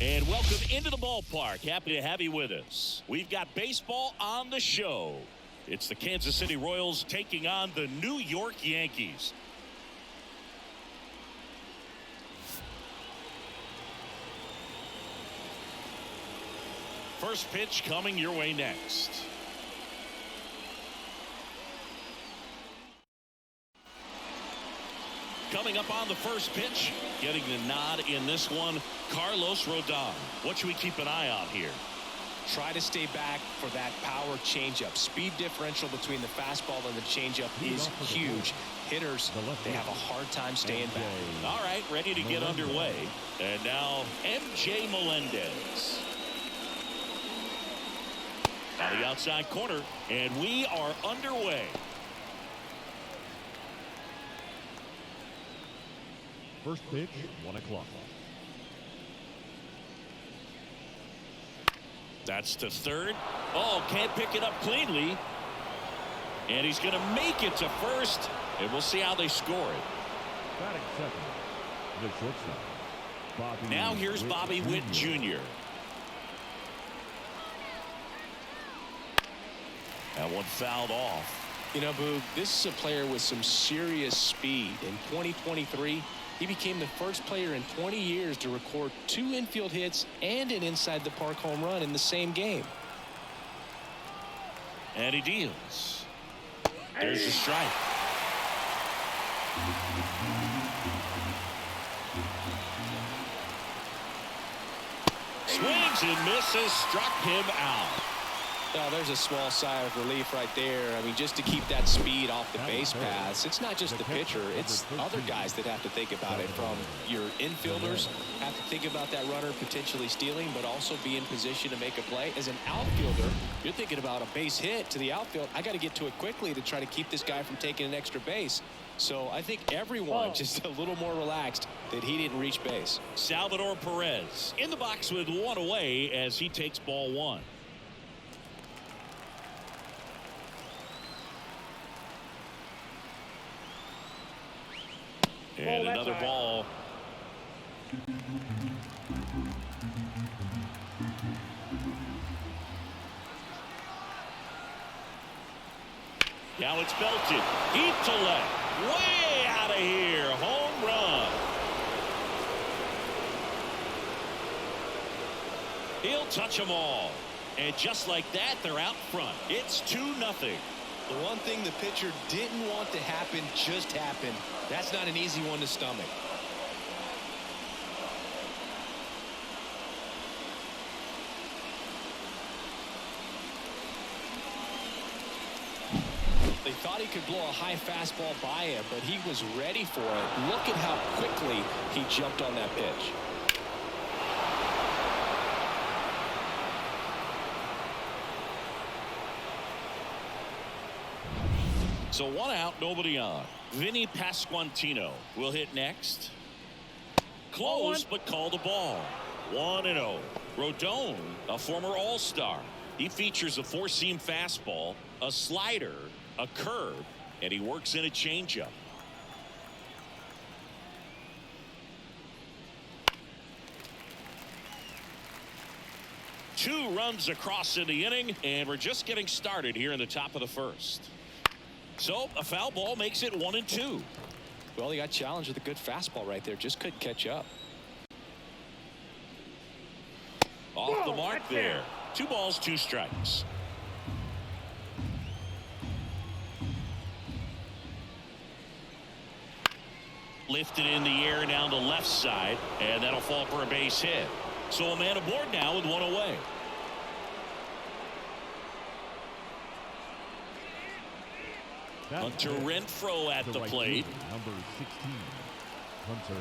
And welcome into the ballpark. Happy to have you with us. We've got baseball on the show. It's the Kansas City Royals taking on the New York Yankees. First pitch coming your way next. Coming up on the first pitch, getting the nod in this one, Carlos Rodon. What should we keep an eye on here? Try to stay back for that power changeup. Speed differential between the fastball and the changeup is huge. Hitters, they have a hard time staying back. All right, ready to get underway. And now MJ Melendez. On the outside corner, and we are underway. First pitch, 1 o'clock. That's to third. Oh, can't pick it up cleanly. And he's going to make it to first. And we'll see how they score it. Batting second, the shortstop, Bobby. Now here's Bobby Witt Jr. That one fouled off. You know, Boog, this is a player with some serious speed. In 2023, he became the first player in 20 years to record 2 infield hits and an inside the park home run in the same game. And he deals. There's the strike. Swings and misses, struck him out. Oh, there's a small sigh of relief right there. I mean, just to keep that speed off the base paths. It's not just the pitcher. It's other guys that have to think about it. From your infielders have to think about that runner potentially stealing, but also be in position to make a play. As an outfielder, you're thinking about a base hit to the outfield. I got to get to it quickly to try to keep this guy from taking an extra base. So I think everyone just a little more relaxed that he didn't reach base. Salvador Perez in the box with 1 away as he takes ball 1. And another ball. Now it's belted. Deep to left. Way out of here. Home run. He'll touch them all. And just like that, they're out front. It's 2-0. The one thing the pitcher didn't want to happen just happened. That's not an easy one to stomach. They thought he could blow a high fastball by him, but he was ready for it. Look at how quickly he jumped on that pitch. So 1 out, nobody on. Vinny Pasquantino will hit next. Close, but call the ball. 1-0. Rodon, a former All-Star. He features a 4-seam fastball, a slider, a curve, and he works in a changeup. Two runs across in the inning, and we're just getting started here in the top of the first. So a foul ball makes it 1-2. Well, he got challenged with a good fastball right there. Just couldn't catch up. Off the mark there. 2 balls, 2 strikes. Lifted in the air down the left side, and that'll fall for a base hit. So a man aboard now with 1 away. Hunter Renfroe at the plate. Number 16, Hunter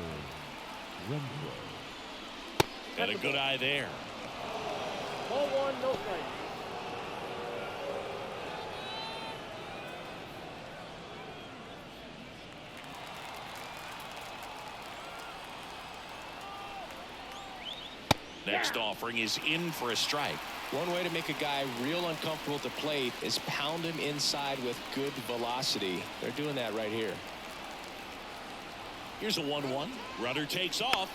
Renfroe. Got a good eye there. Ball 1, no strike. Next offering is in for a strike. One way to make a guy real uncomfortable at the plate is pound him inside with good velocity. They're doing that right here. Here's a 1-1. Runner takes off.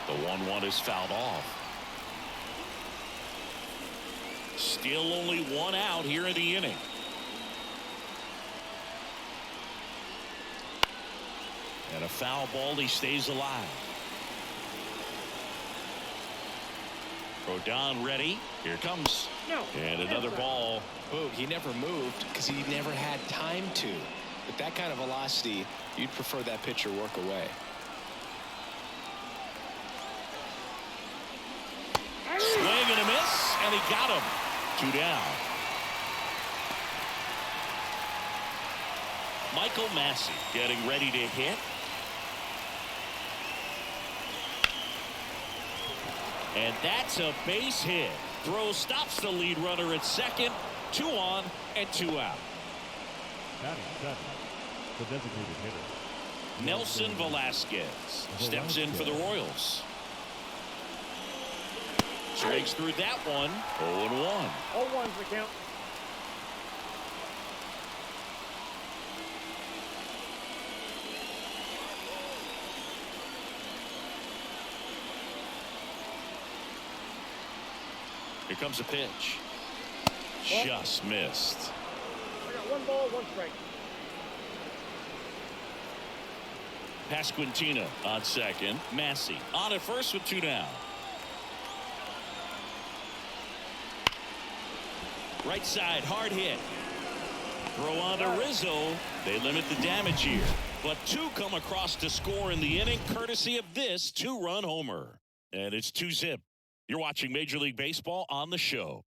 The 1-1 is fouled off. Still only one out here in the inning. And a foul ball. He stays alive. Rodon ready. Here comes. No. And another ball. Boog, he never moved because he never had time to. With that kind of velocity, you'd prefer that pitcher work away. Swing and a miss, and he got him. 2 down. Michael Massey getting ready to hit. And that's a base hit. Throw stops the lead runner at second. 2 on and 2 out. Batting seventh, the designated hitter. Nelson Velasquez steps in for the Royals. Strikes through that one. 0-1. 0-1's the count. Here comes a pitch. Just missed. I got 1 ball, 1 strike. Pasquantino on second. Massey on at first with 2 down. Right side, hard hit. Throw on to Rizzo. They limit the damage here. But 2 come across to score in the inning, courtesy of this 2-run homer. And it's 2-zip. You're watching Major League Baseball on the show.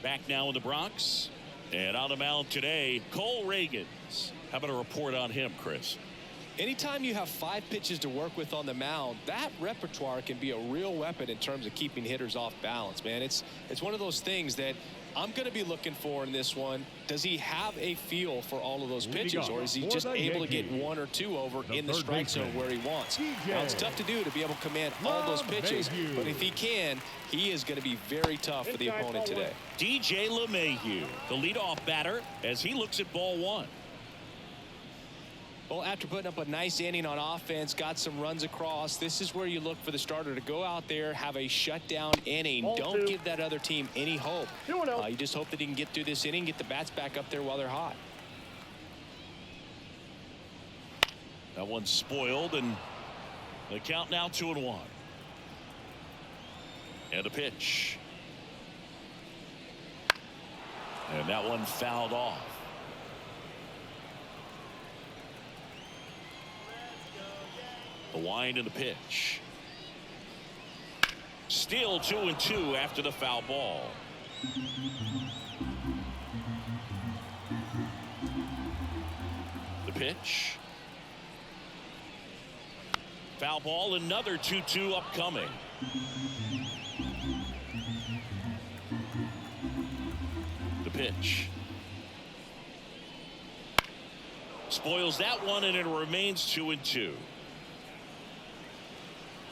Back now in the Bronx. And on the mound today, Cole Reagans. How about a report on him, Chris? Anytime you have 5 pitches to work with on the mound, that repertoire can be a real weapon in terms of keeping hitters off balance, man. It's one of those things that I'm going to be looking for in this one. Does he have a feel for all of those pitches, or is he just able to get 1 or 2 over in the strike zone where he wants? Now, it's tough to do to be able to command all those pitches, but if he can, he is going to be very tough for the opponent today. DJ LeMahieu, the leadoff batter, as he looks at ball 1. Well, after putting up a nice inning on offense, got some runs across, this is where you look for the starter to go out there, have a shutdown inning. Don't give that other team any hope. You just hope that he can get through this inning, get the bats back up there while they're hot. That one's spoiled, and the count now 2-1. And a pitch. And that one fouled off. The wind and the pitch. Still 2-2 after the foul ball. The pitch. Foul ball, another 2-2 upcoming. The pitch. Spoils that one, and it remains 2-2.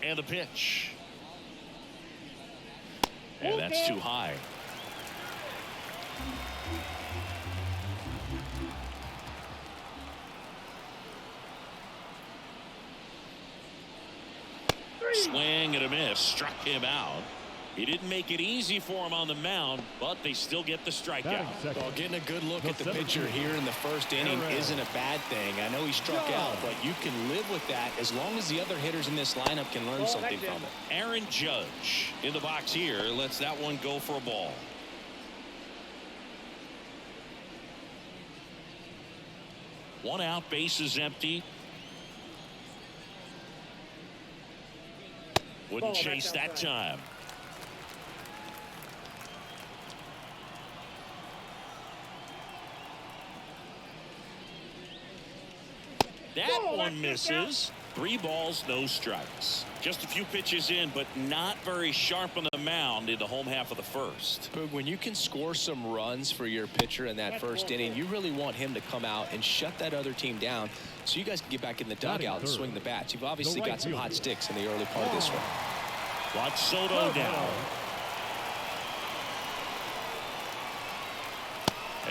And the pitch. And that's too high. Swing and a miss. Struck him out. He didn't make it easy for him on the mound, but they still get the strikeout. Well, getting a good look at the pitcher here in the first inning isn't a bad thing. I know he struck out, but you can live with that as long as the other hitters in this lineup can learn something from it. Aaron Judge in the box here lets that one go for a ball. One out, base is empty. Wouldn't chase that time. That one misses. 3 balls, no strikes. Just a few pitches in, but not very sharp on the mound in the home half of the first. Boog, when you can score some runs for your pitcher in that first inning, you really want him to come out and shut that other team down so you guys can get back in the dugout and swing the bats. You've obviously got some hot sticks in the early part of this one. Watch Soto down.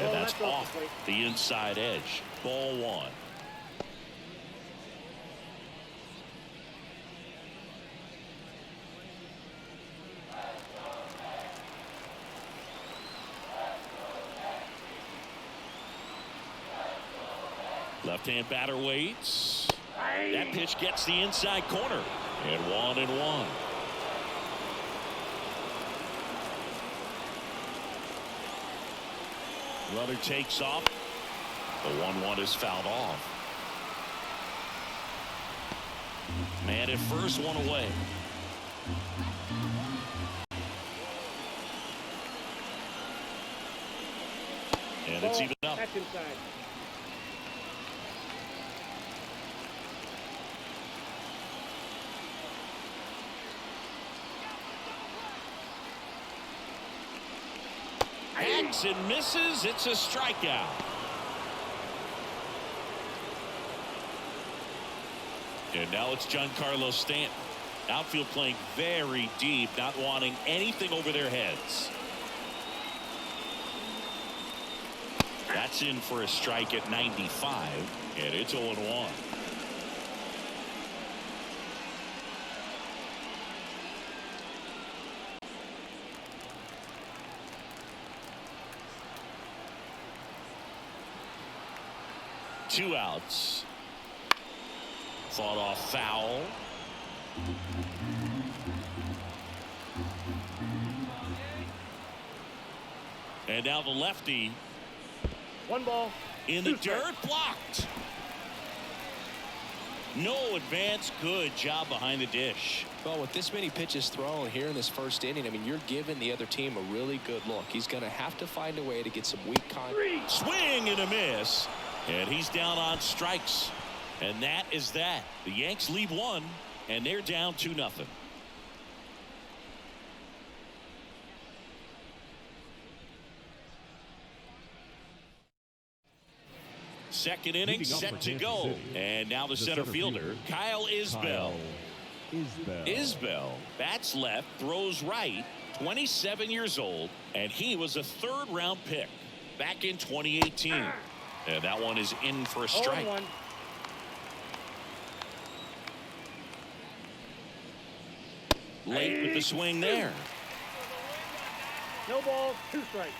And that's off the inside edge. Ball one. Left-hand batter waits. That pitch gets the inside corner. And 1-1. Runner takes off. The 1-1 is fouled off. Man at first, one away. And it's even up. That's inside. Hacks and misses. It's a strikeout. And now it's Giancarlo Stanton. Outfield playing very deep, not wanting anything over their heads. That's in for a strike at 95, and it's 0-1. Two outs. Fought off foul. And now the lefty. One ball. In the dirt, blocked. No advance. Good job behind the dish. Well, with this many pitches thrown here in this first inning, I mean, you're giving the other team a really good look. He's going to have to find a way to get some weak contact. Swing and a miss. And he's down on strikes. And that is that. The Yanks lead one, and they're down 2-0. Second inning set to go. And now the center fielder, Kyle Isbell. Isbell bats left, throws right, 27 years old, and he was a third-round pick back in 2018. And that one is in for a strike. 0-1. Late with the swing there. No balls, 2 strikes.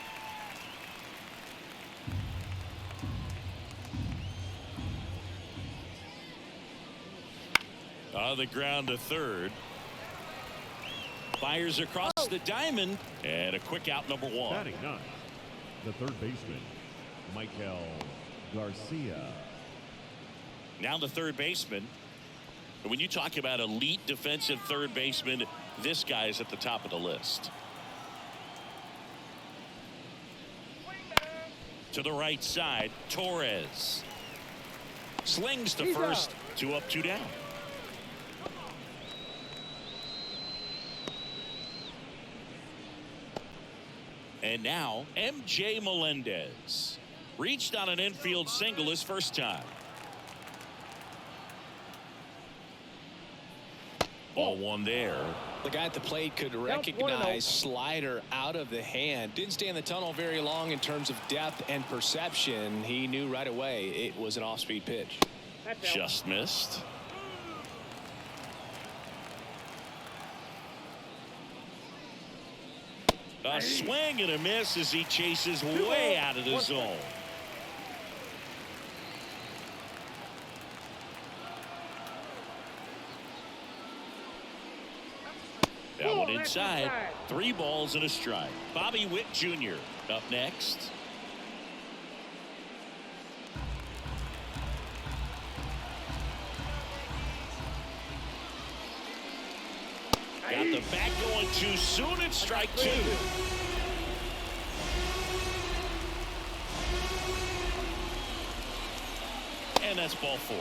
On the ground to third. Fires across the diamond. And a quick out, number 1. Batting 9, the third baseman, Michael Garcia. Now the third baseman. And when you talk about elite defensive third baseman, this guy is at the top of the list. To the right side, Torres. Slings to first. 2 up, 2 down. And now, MJ Melendez. Reached on an infield single his first time. Ball 1 there. The guy at the plate could recognize slider out of the hand. Didn't stay in the tunnel very long in terms of depth and perception. He knew right away it was an off-speed pitch. Just missed. A swing and a miss as he chases way out of the zone. That one inside. 3 balls and a strike. Bobby Witt Jr. up next. Got the bat going too soon. It's strike 2. And that's ball 4.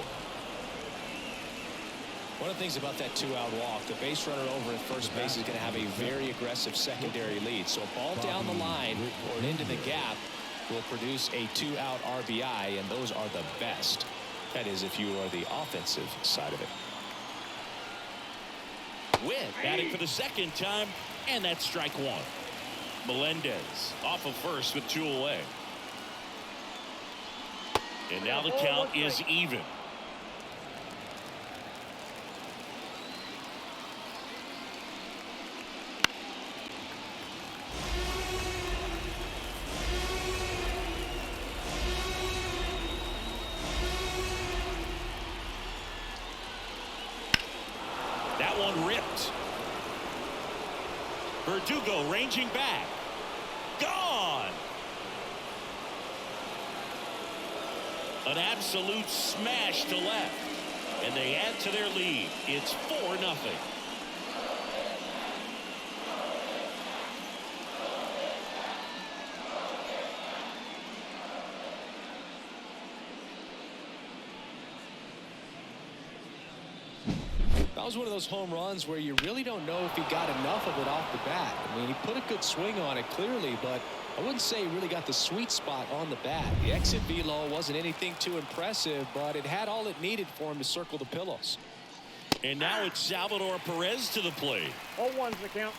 One of the things about that 2-out walk, the base runner over at first base is going to have a very aggressive secondary lead. So a ball down the line or into the gap will produce a 2-out RBI, and those are the best. That is, if you are the offensive side of it. Witt batting for the second time, and that's strike 1. Melendez off of first with 2 away. And now the count is even. That one ripped. Verdugo ranging back. Gone. An absolute smash to left. And they add to their lead. It's 4-0. That was one of those home runs where you really don't know if he got enough of it off the bat. I mean, he put a good swing on it clearly, but I wouldn't say he really got the sweet spot on the bat. The exit velo wasn't anything too impressive, but it had all it needed for him to circle the pillows. And now it's Salvador Perez to the plate. All ones the count.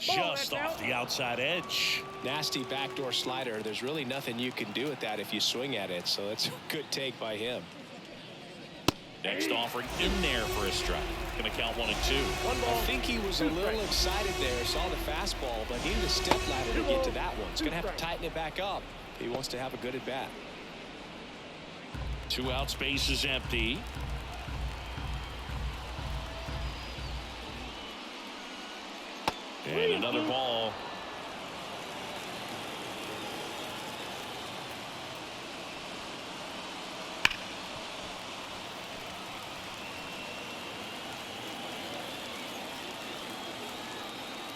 Just off the outside edge. Nasty backdoor slider. There's really nothing you can do with that if you swing at it, so that's a good take by him. Next offering in there for a strike. Going to count 1 and 2. I think he was a little excited there, saw the fastball, but needed a step ladder to get to that one. He's going to have to tighten it back up. He wants to have a good at bat. 2 outs, base is empty. And another ball.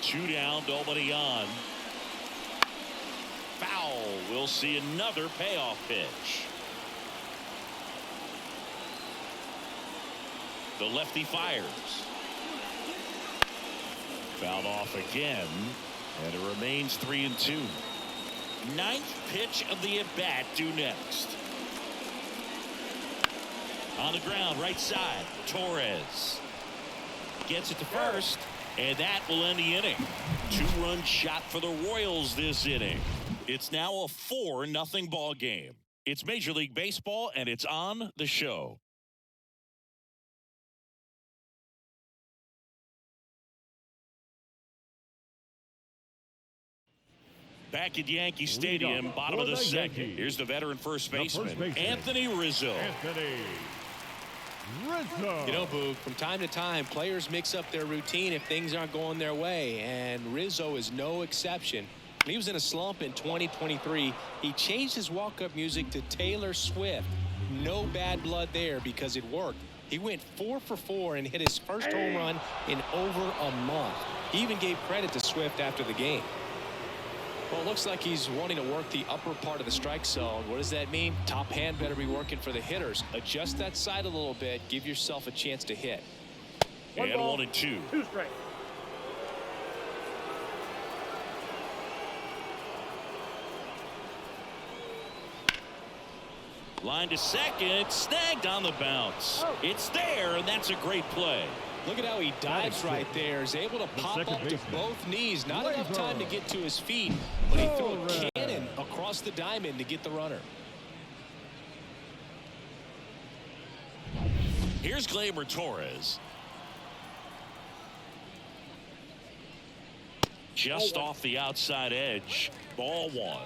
Two down, nobody on. Foul. We'll see another payoff pitch. The lefty fires. Fouled off again, and it remains 3 and 2. 9th pitch of the at-bat due next. On the ground, right side, Torres gets it to first, and that will end the inning. 2-run shot for the Royals this inning. It's now a 4-0 ball game. It's Major League Baseball, and it's on the show. Back at Yankee Stadium, bottom of the second. Here's the veteran first baseman, Anthony Rizzo. You know, Boog, from time to time, players mix up their routine if things aren't going their way, and Rizzo is no exception. When he was in a slump in 2023, he changed his walk-up music to Taylor Swift. No bad blood there because it worked. He went 4 for 4 and hit his first home run in over a month. He even gave credit to Swift after the game. Well, it looks like he's wanting to work the upper part of the strike zone. What does that mean? Top hand better be working for the hitters. Adjust that side a little bit. Give yourself a chance to hit. And 1 and 2. 2 strikes. Line to second, snagged on the bounce. It's there, and that's a great play. Look at how he dives right there. Is able to pop up to both knees. Not enough time to get to his feet, but he threw a cannon across the diamond to get the runner. Here's Gleyber Torres. Just off the outside edge. Ball 1.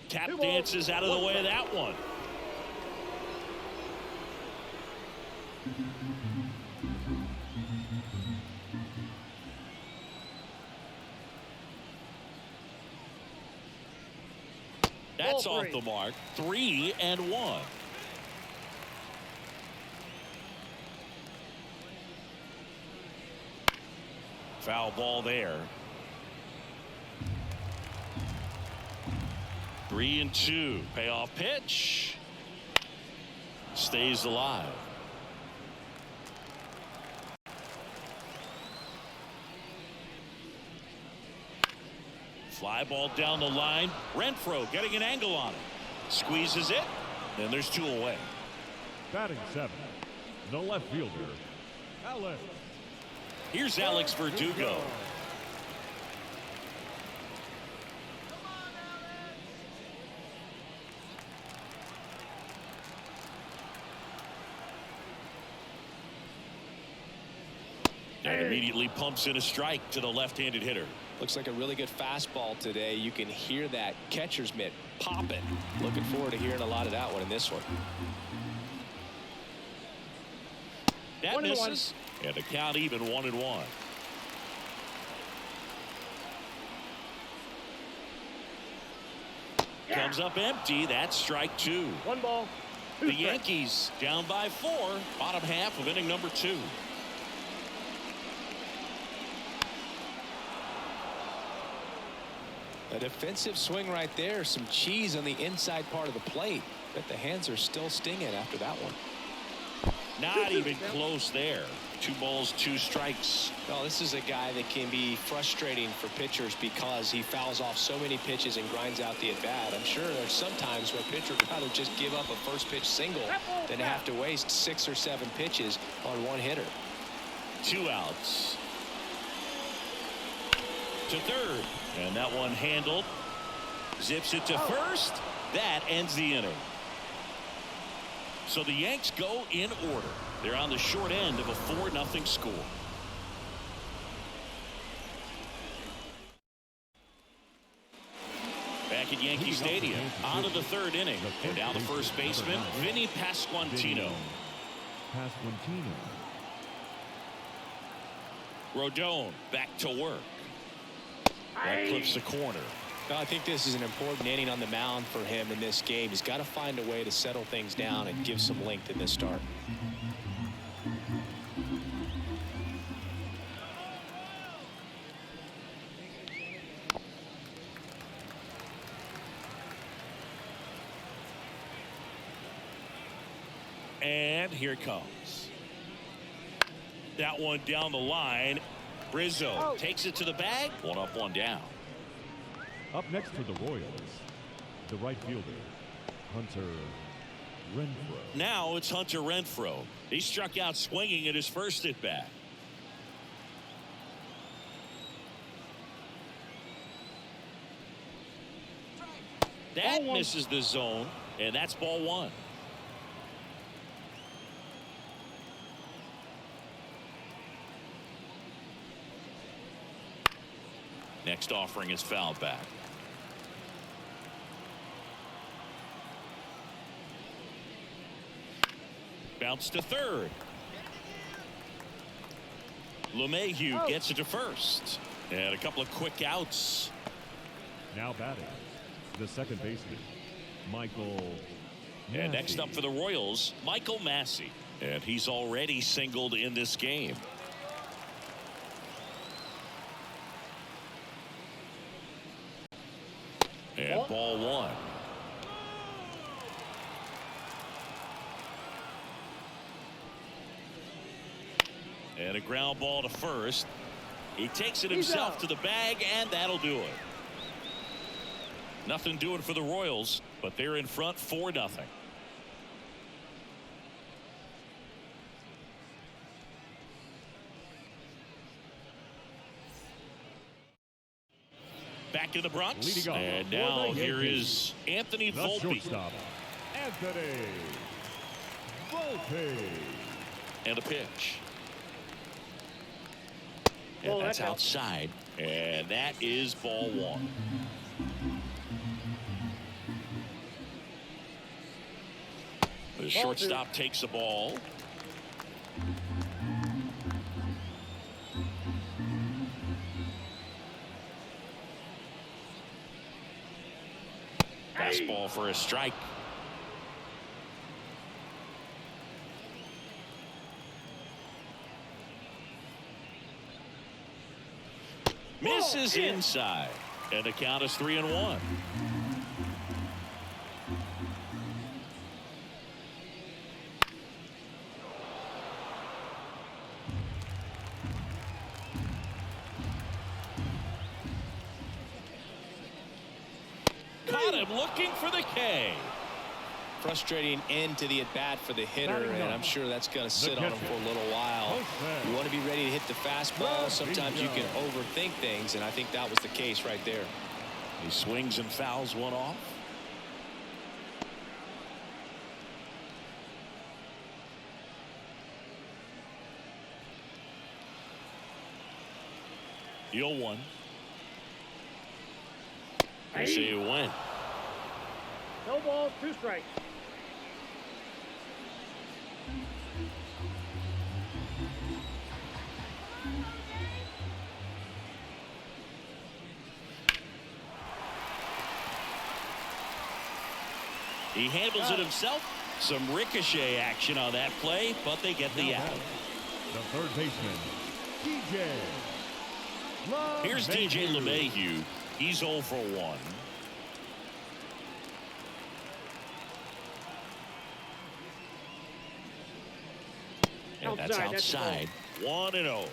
Tap dances out of the way of that one. That's off the mark. 3 and 1. Foul ball there. 3-2. Payoff pitch. Stays alive. Fly ball down the line. Renfroe getting an angle on it. Squeezes it. And there's 2 away. Batting 7, the left fielder, Alex. Here's Alex Verdugo. And immediately pumps in a strike to the left-handed hitter. Looks like a really good fastball today. You can hear that catcher's mitt popping. Looking forward to hearing a lot of that one in this one. That misses. And the count even 1-1. Comes up empty. That's strike 2. 1 ball. 2 The strikes. Yankees down by 4. Bottom half of inning number 2. A defensive swing right there. Some cheese on the inside part of the plate. But the hands are still stinging after that one. Not even close there. 2 balls, 2 strikes. Well, this is a guy that can be frustrating for pitchers because he fouls off so many pitches and grinds out the at-bat. I'm sure there's some times where a pitcher would rather just give up a first pitch single than have to waste 6 or 7 pitches on one hitter. 2 outs. To third. And that one handled. Zips it to first. That ends the inning. So the Yanks go in order. They're on the short end of a 4-0 score. Back at Yankee Stadium, on to the 3rd inning. And now the first baseman, Vinny Pasquantino. Rodon back to work. That clips the corner. Well, I think this is an important inning on the mound for him in this game. He's got to find a way to settle things down and give some length in this start. And here it comes. That one down the line. Rizzo takes it to the bag. 1 up, 1 down. Up next for the Royals, the right fielder, Hunter Renfroe. Now it's Hunter Renfroe. He struck out swinging at his first at bat. That misses the zone, and that's ball 1. Next offering is fouled back. Bounce to third. LeMahieu gets it to first. And a couple of quick outs. Now batting, the second baseman, Michael Massey. And next up for the Royals, Michael Massey. And he's already singled in this game. And ball 1. And a ground ball to first. He takes it himself to the bag, and that'll do it. Nothing doing for the Royals, but they're in front 4-0. Back in the Bronx, and now here is Anthony Volpe. Shortstop, Anthony Volpe. And a pitch. And that's outside. And that is ball 1. The shortstop takes the ball. Fastball for a strike. Misses inside, and the count is 3-1. got him looking for the K. Frustrating end to the at-bat for the hitter, and I'm sure that's going to sit on him for a little while. You want to be ready to hit the fastball. Sometimes you can overthink things, and I think that was the case right there. He swings and fouls one off. The 0-1. We'll see you win. No balls, 2 strikes. He handles it himself. Some ricochet action on that play, but they get the out. The third baseman, DJ. Here's DJ LeMahieu. He's 0 for 1. And that's outside. 1-0.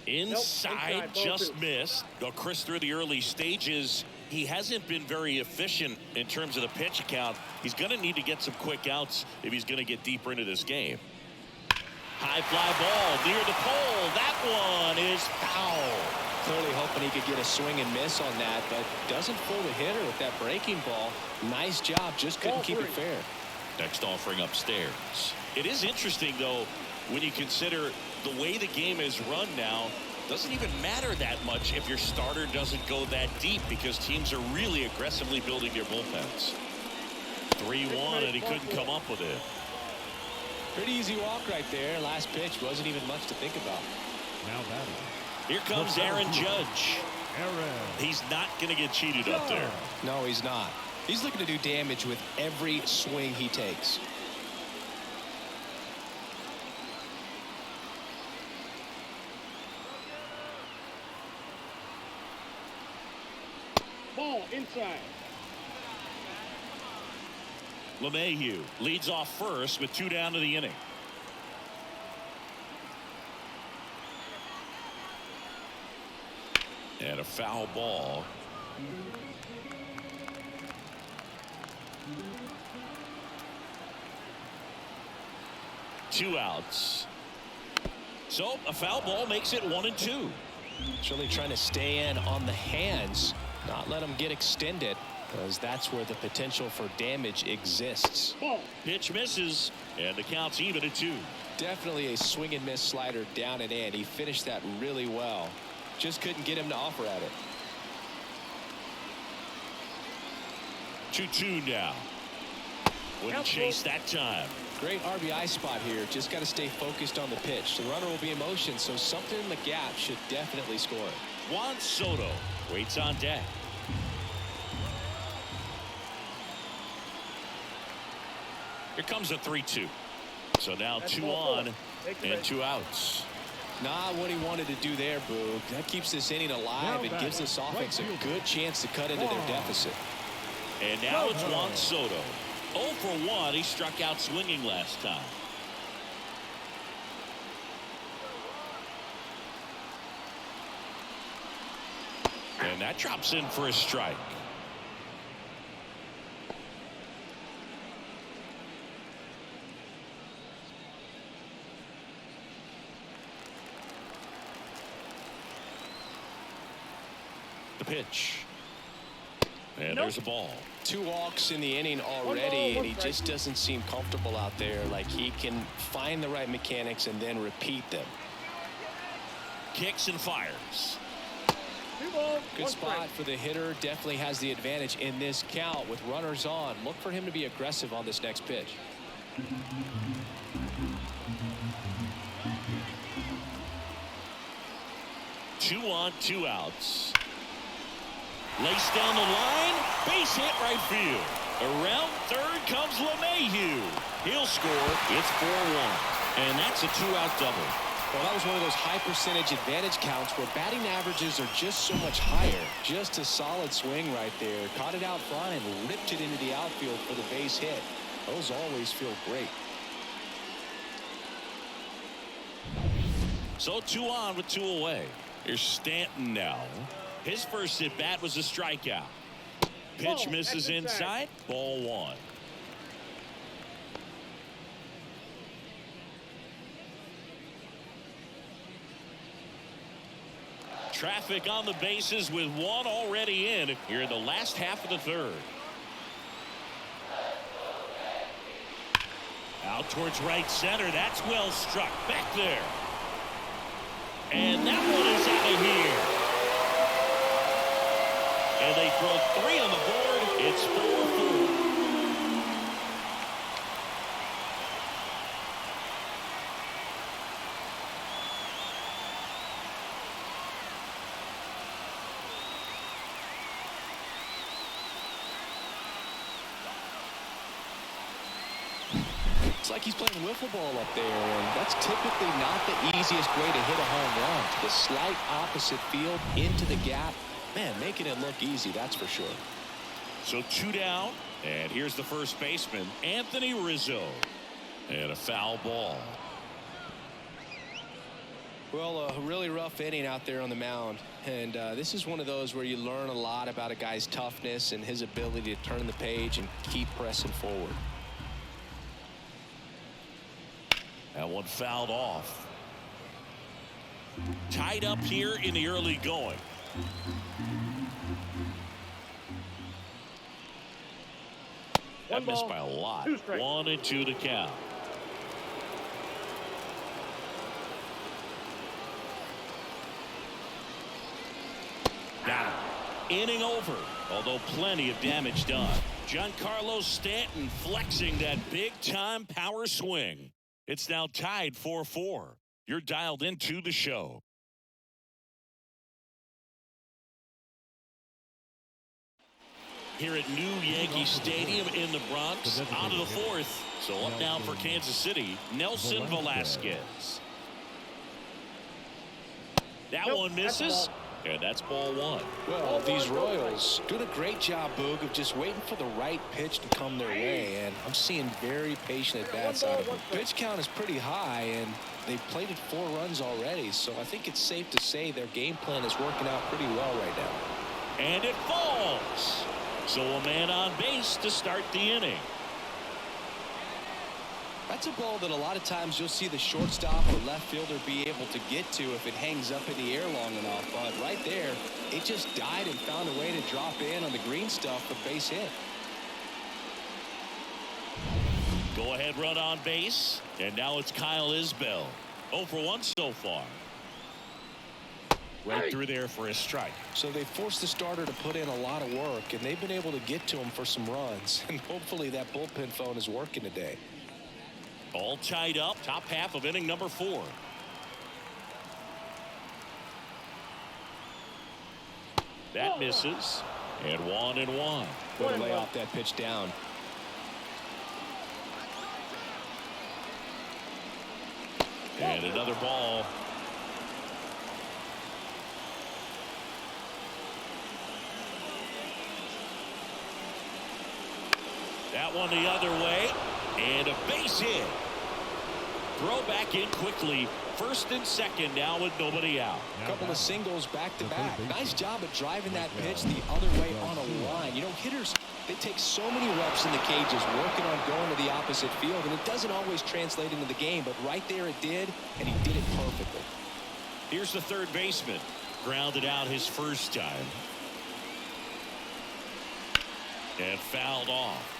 Inside, just missed. Though Chris, through the early stages, he hasn't been very efficient in terms of the pitch count. He's going to need to get some quick outs if he's going to get deeper into this game. High fly ball near the pole. That one is foul. Clearly hoping he could get a swing and miss on that, but doesn't fool the hitter with that breaking ball. Nice job, just couldn't keep it fair. Next offering upstairs. It is interesting, though, when you consider the way the game is run now. Doesn't even matter that much if your starter doesn't go that deep, because teams are really aggressively building their bullpens. 3-1, and he couldn't come up with it. Pretty easy walk right there. Last pitch wasn't even much to think about. Now batting. Here comes Aaron Judge. He's not going to get cheated up there. No, he's not. He's looking to do damage with every swing he takes. Ball inside. LeMahieu leads off first with 2 down to the inning. And a foul ball. Two outs. So a foul ball makes it 1-2. It's really trying to stay in on the hands, not let them get extended, because that's where the potential for damage exists. Ball. Pitch misses, and the count's even at 2. Definitely a swing and miss slider down and in. He finished that really well. Just couldn't get him to offer at it. 2-2 now. Wouldn't chase that time. Great RBI spot here. Just got to stay focused on the pitch. The runner will be in motion, so something in the gap should definitely score. Juan Soto waits on deck. Here comes a 3-2. So now 2 on and 2 outs. Not what he wanted to do there, Boo. That keeps this inning alive and gives this offense a good chance to cut into their deficit. And now it's Juan Soto. 0 for 1. He struck out swinging last time. And that drops in for a strike. The pitch. And there's a ball. 2 walks in the inning already, and he just doesn't seem comfortable out there. Like he can find the right mechanics and then repeat them. Kicks and fires. 2 balls, Good 1 spot strike. for the hitter. Definitely has the advantage in this count with runners on. Look for him to be aggressive on this next pitch. Two on, 2 outs. Laced down the line, base hit right field. Around third comes LeMahieu. He'll score. It's 4-1. And that's a 2-out double. Well, that was one of those high percentage advantage counts where batting averages are just so much higher. Just a solid swing right there. Caught it out front and ripped it into the outfield for the base hit. Those always feel great. So 2 on with 2 away. Here's Stanton now. His first at bat was a strikeout. Pitch misses inside. Ball 1. Traffic on the bases with 1 already in here in the last half of the 3rd. Out towards right center. That's well struck. Back there. And that one is out of here. And they throw 3 on the board. It's 4-4. It's like he's playing wiffle ball up there, and that's typically not the easiest way to hit a home run. The slight opposite field into the gap. Man, making it look easy, that's for sure. So 2 down, and here's the first baseman, Anthony Rizzo. And a foul ball. Well, a really rough inning out there on the mound, and this is one of those where you learn a lot about a guy's toughness and his ability to turn the page and keep pressing forward. That one fouled off. Tied up here in the early going. That missed by a lot. 1-2 to count. Got him. Inning over, although plenty of damage done. Giancarlo Stanton flexing that big-time power swing. It's now tied 4-4. You're dialed into the show. Here at New Yankee Stadium in the Bronx, on to the 4th. So up now for Kansas City, Nelson Velasquez. That one misses. And that's ball 1. Well, these Royals doing a great job, Boog, of just waiting for the right pitch to come their way, and I'm seeing very patient at-bats out of them. Pitch count is pretty high, and they've played it 4 runs already, so I think it's safe to say their game plan is working out pretty well right now. And it falls. So a man on base to start the inning. That's a ball that a lot of times you'll see the shortstop or left fielder be able to get to if it hangs up in the air long enough. But right there, it just died and found a way to drop in on the green stuff for base hit. Go ahead run on base. And now it's Kyle Isbell. 0 for 1 so far. Right through there for a strike. So they forced the starter to put in a lot of work, and they've been able to get to him for some runs. And hopefully that bullpen phone is working today. All tied up, top half of inning number 4. That misses. And 1-1. Way to lay off that pitch down. And another ball. That one the other way. And a base hit. Throw back in quickly. First and second now with nobody out. A couple of singles back to back. Nice job of driving that pitch the other way on a line. You know, hitters, they take so many reps in the cages working on going to the opposite field, and it doesn't always translate into the game, but right there it did, and he did it perfectly. Here's the third baseman. Grounded out his first time. And fouled off.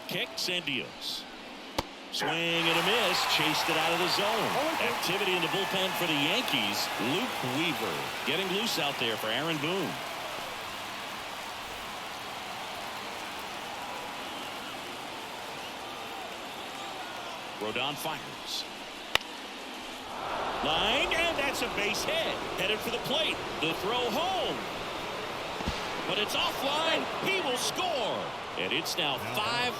Kicks and deals. Swing and a miss. Chased it out of the zone. Activity in the bullpen for the Yankees. Luke Weaver getting loose out there for Aaron Boone. Rodon fires. Line, and that's a base hit. Headed for the plate. The throw home. but it's offline. He will score. And it's now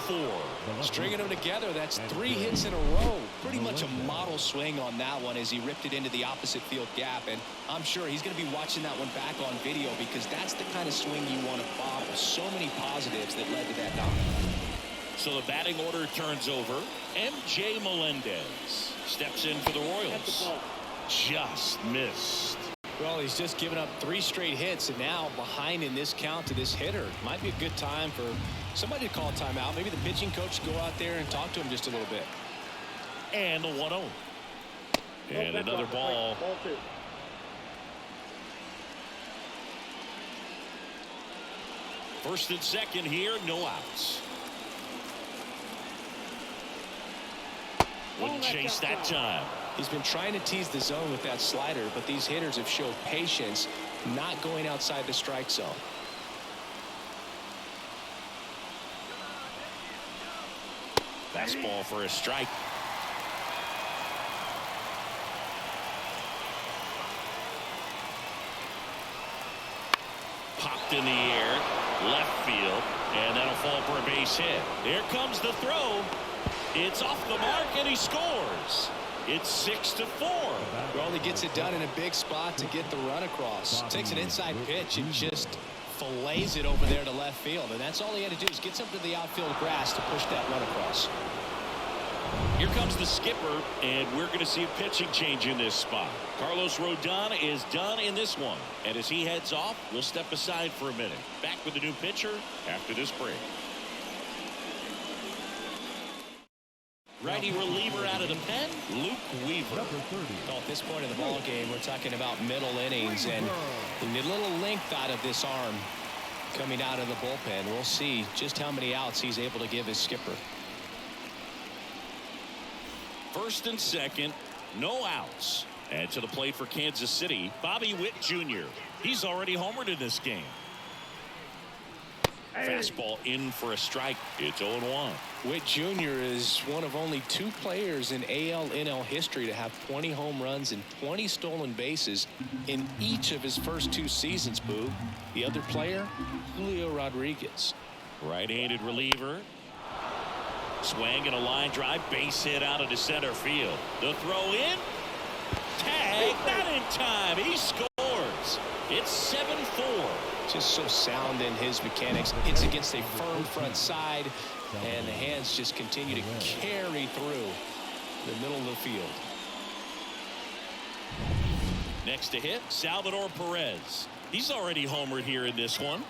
5-4. Stringing them together, that's 3 hits in a row. Pretty much a model swing on that one as he ripped it into the opposite field gap. And I'm sure he's going to be watching that one back on video because that's the kind of swing you want to bobble. So many positives that led to that knock. So the batting order turns over. MJ Melendez steps in for the Royals. Just missed. Well, he's just given up 3 straight hits, and now behind in this count to this hitter. Might be a good time for somebody to call a timeout. Maybe the pitching coach go out there and talk to him just a little bit. And the 1-0. And another ball. Ball 2. First and second here, no outs. Wouldn't chase that time. He's been trying to tease the zone with that slider, but these hitters have showed patience, not going outside the strike zone. Fastball for a strike. Popped in the air, left field, and that'll fall for a base hit. Here comes the throw. It's off the mark, and he scores. It's 6-4. Well, he gets it done in a big spot to get the run across. Takes an inside pitch and just fillets it over there to left field. And that's all he had to do is get something to the outfield grass to push that run across. Here comes the skipper, and we're going to see a pitching change in this spot. Carlos Rodon is done in this one. And as he heads off, we'll step aside for a minute. Back with the new pitcher after this break. Righty reliever out of the pen, Luke Weaver. Well, at this point in the ball game, we're talking about middle innings, and we need a little length out of this arm coming out of the bullpen. We'll see just how many outs he's able to give his skipper. First and second, no outs. And to the plate for Kansas City, Bobby Witt Jr. He's already homered in this game. Fastball in for a strike. It's 0-1. Witt Jr. is one of only 2 players in AL/NL history to have 20 home runs and 20 stolen bases in each of his first 2 seasons, Boo. The other player, Julio Rodriguez. Right-handed reliever. Swing and a line drive. Base hit out of the center field. The throw in. Tag. Not in time. He scores. It's 7-4. Just so sound in his mechanics. Hits against a firm front side, and the hands just continue to carry through the middle of the field. Next to hit, Salvador Perez. He's already homered here in this one.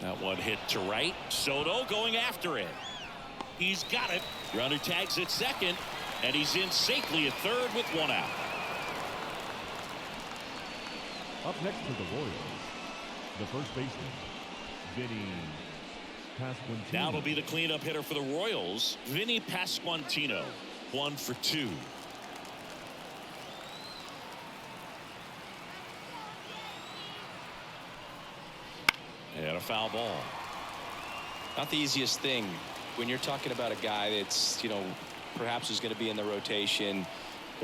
That one hit to right. Soto going after it. He's got it. Runner tags at second, and he's in safely at third with 1 out. Up next for the Royals, the first baseman, Vinny Pasquantino. Now it'll be the cleanup hitter for the Royals, Vinny Pasquantino. 1 for 2. And a foul ball. Not the easiest thing when you're talking about a guy that's, perhaps is going to be in the rotation,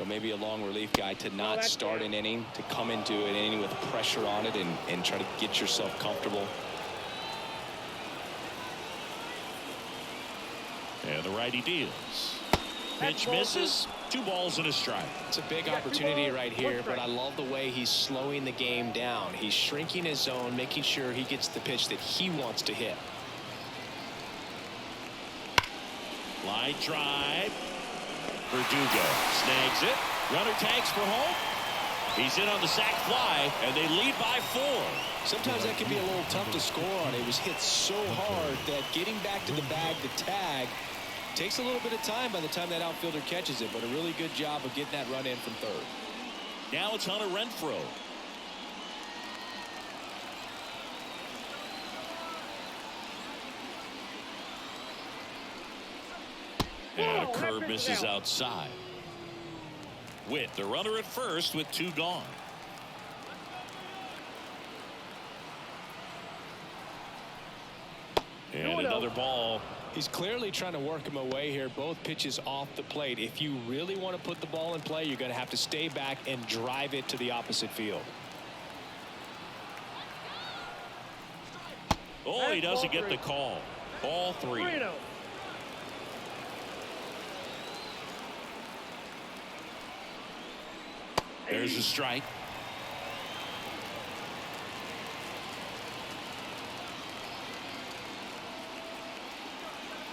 maybe a long relief guy, to not start an inning, to come into an inning with pressure on it and try to get yourself comfortable. And the righty deals. Pitch misses. 2 balls and a strike. It's a big opportunity right here, but I love the way he's slowing the game down. He's shrinking his zone, making sure he gets the pitch that he wants to hit. Line drive. Verdugo snags it. Runner tags for home. He's in on the sac fly, and they lead by 4. Sometimes that can be a little tough to score on. It was hit so hard that getting back to the bag to tag takes a little bit of time by the time that outfielder catches it, but a really good job of getting that run in from third. Now it's Hunter Renfroe. And a curve misses outside. Witt, the runner at first with 2 gone. And another ball. He's clearly trying to work him away here. Both pitches off the plate. If you really want to put the ball in play, you're going to have to stay back and drive it to the opposite field. Oh, he That's doesn't ball get the three. call. Ball 3. 3-0. There's a strike.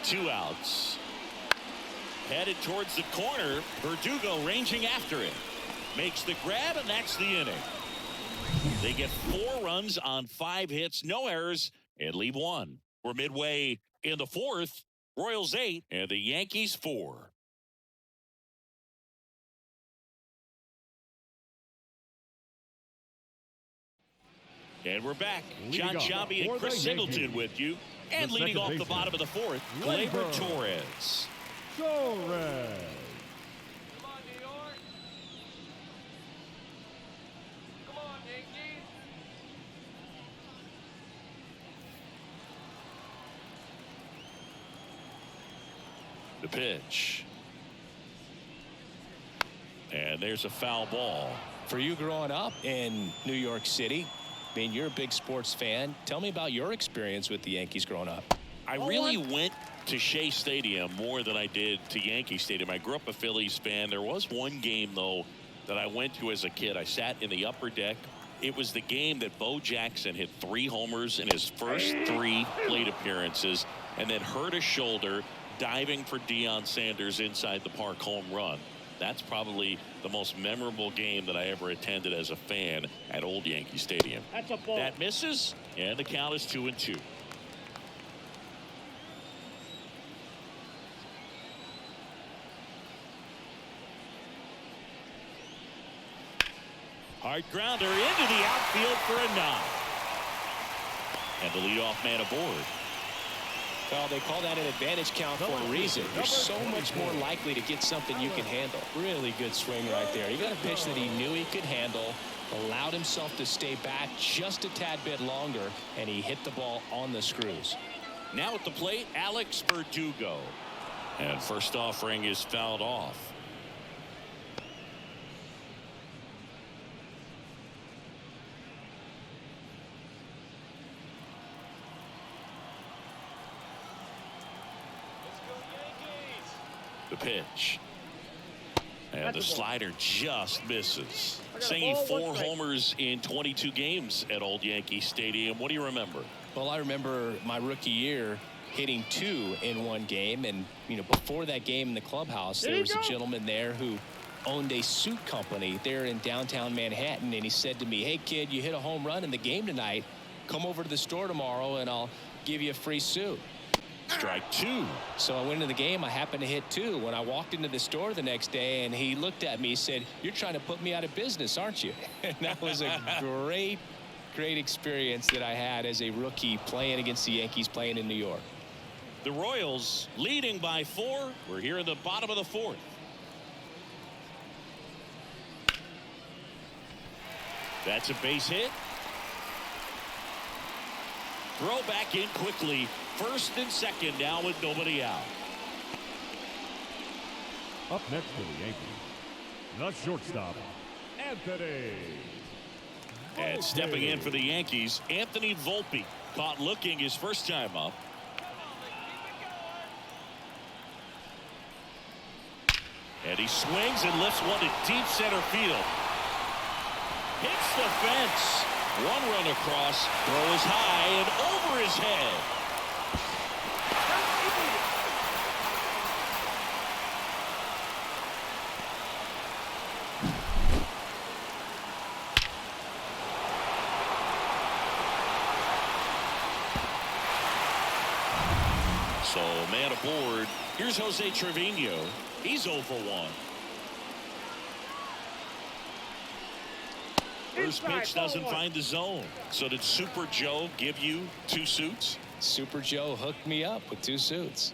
Two outs. Headed towards the corner. Verdugo ranging after it. Makes the grab, and that's the inning. They get 4 runs on 5 hits, no errors, and leave 1. We're midway in the 4th. Royals 8 and the Yankees 4. And we're back. John Shambi and Chris Singleton with you. And leading off the bottom of the 4th, Gleyber Torres. Torres. Come on, New York. Come on, Yankees. The pitch. And there's a foul ball. For you growing up in New York City, I mean, you're a big sports fan. Tell me about your experience with the Yankees growing up. I really went to Shea Stadium more than I did to Yankee Stadium. I grew up a Phillies fan. There was one game, though, that I went to as a kid. I sat in the upper deck. It was the game that Bo Jackson hit 3 homers in his first 3 plate appearances and then hurt his shoulder diving for Deion Sanders' inside the park home run. That's probably the most memorable game that I ever attended as a fan at Old Yankee Stadium. That's a ball. That misses, and the count is 2-2. Hard grounder into the outfield for a knock. And the leadoff man aboard. Well, they call that an advantage count for a reason. You're so much more likely to get something you can handle. Really good swing right there. He got a pitch that he knew he could handle, allowed himself to stay back just a tad bit longer, and he hit the ball on the screws. Now at the plate, Alex Verdugo. And first offering is fouled off. The pitch. And the slider just misses. Saying 4 homers in 22 games at Old Yankee Stadium. What do you remember? Well, I remember my rookie year hitting 2 in one game. And, you know, before that game in the clubhouse, there was a gentleman there who owned a suit company there in downtown Manhattan. And he said to me, "Hey, kid, you hit a home run in the game tonight. Come over to the store tomorrow and I'll give you a free suit." Strike 2. So I went into the game. I happened to hit 2. When I walked into the store the next day, and he looked at me, he said, "You're trying to put me out of business, aren't you?" And that was a great experience that I had as a rookie playing against the Yankees, playing in New York. The Royals leading by 4. We're here in the bottom of the 4th. That's a base hit. Throw back in quickly. First and second now with nobody out. Up next for the Yankees, the shortstop, Anthony. And stepping in for the Yankees, Anthony Volpe. Caught looking his first time up. And he swings and lifts one to deep center field. Hits the fence. 1 run across. Throw is high and over his head. So man aboard. Here's Jose Trevino. He's 0 for 1. First pitch doesn't find the zone. So did Super Joe give you 2 suits? Super Joe hooked me up with 2 suits.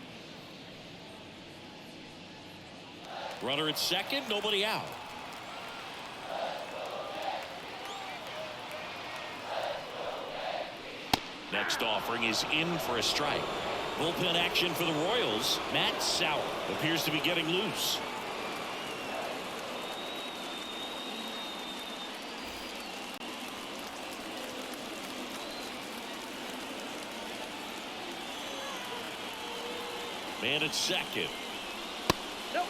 Runner at second, nobody out. Next offering is in for a strike. Bullpen action for the Royals. Matt Sauer appears to be getting loose. Man at second. Nope.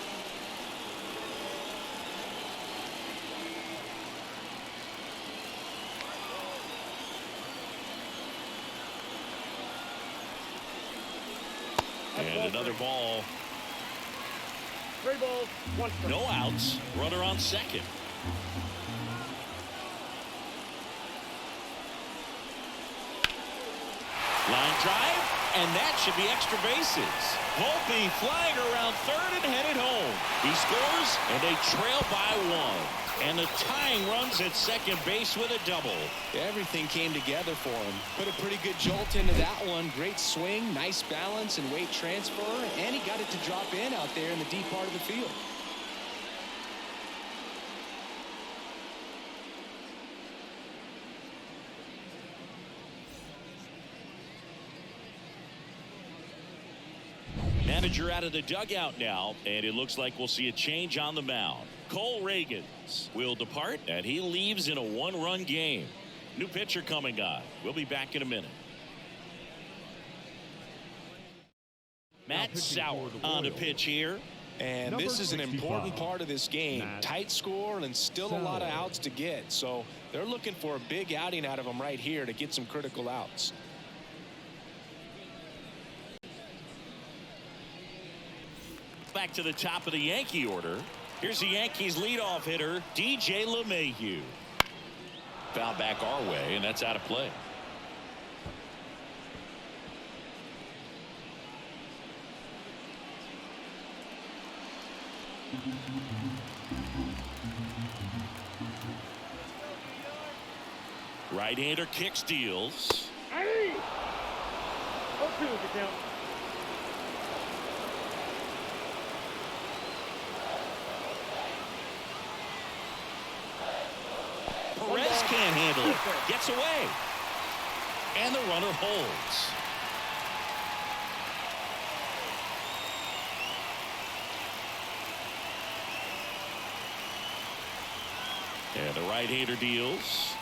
And another ball. 3 balls, 1 strike. No outs. Runner on second. Line drive, and that should be extra bases. Volpe flying around third and headed home. He scores, and they trail by 1. And the tying runs at second base with a double. Everything came together for him. Put a pretty good jolt into that one. Great swing, nice balance and weight transfer, and he got it to drop in out there in the deep part of the field. Manager out of the dugout now, and it looks like we'll see a change on the mound. Cole Reagans will depart, and he leaves in a 1-run game. New pitcher coming on. We'll be back in a minute. Matt Sauer on the pitch here. And this is an important part of this game. Tight score and still a lot of outs to get. So they're looking for a big outing out of him right here to get some critical outs. Back to the top of the Yankee order. Here's the Yankees leadoff hitter, DJ LeMahieu. Foul back our way, and that's out of play. Right-hander kicks, deals. Hey! 0-2 is the count. Perez can't handle it. Gets away. And the runner holds. And the right-hander deals.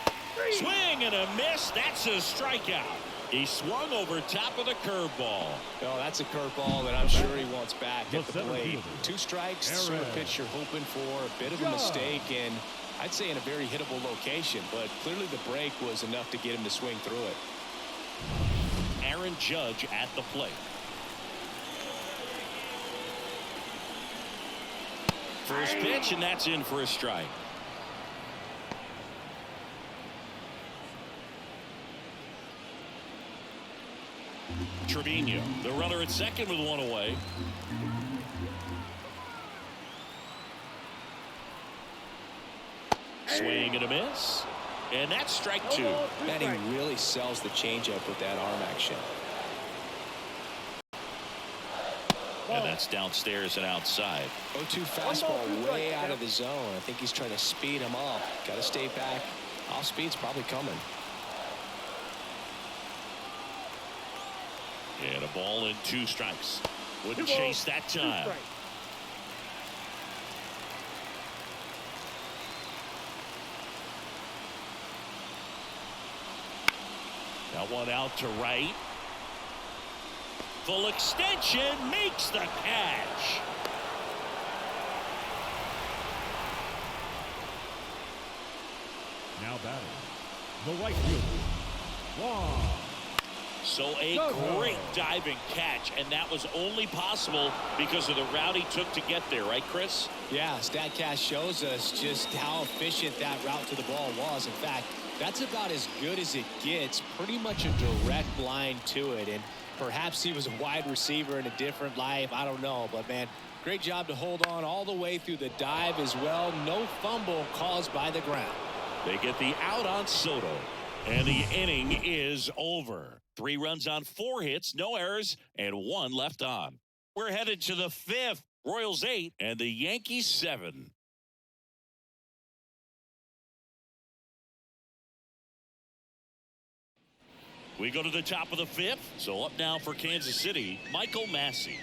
Swing and a miss. That's a strikeout. He swung over top of the curveball. Oh, that's a curveball that I'm sure he wants back at the plate. 2 strikes, the sort of pitch you're hoping for. A bit of a mistake, and I'd say in a very hittable location, but clearly the break was enough to get him to swing through it. Aaron Judge at the plate. First pitch, and that's in for a strike. Trevino, the runner at second with 1 away. Swing and a miss. And that's strike 2. And he really sells the changeup with that arm action. And that's downstairs and outside. 0-2 fastball way out of the zone. I think he's trying to speed him up. Got to stay back. Off speed's probably coming. And a ball and 2 strikes. Wouldn't chase that time. Now 1 out to right. Full extension, makes the catch. Now batting, the right fielder, Juan. So a great diving catch, and that was only possible because of the route he took to get there, right, Chris? Yeah, StatCast shows us just how efficient that route to the ball was. In fact, that's about as good as it gets. Pretty much a direct line to it, and perhaps he was a wide receiver in a different life. I don't know, but man, great job to hold on all the way through the dive as well. No fumble caused by the ground. They get the out on Soto, and the inning is over. 3 runs on 4 hits, no errors, and 1 left on. We're headed to the 5th. Royals 8 and the Yankees 7. We go to the top of the 5th. So up now for Kansas City, Michael Massey.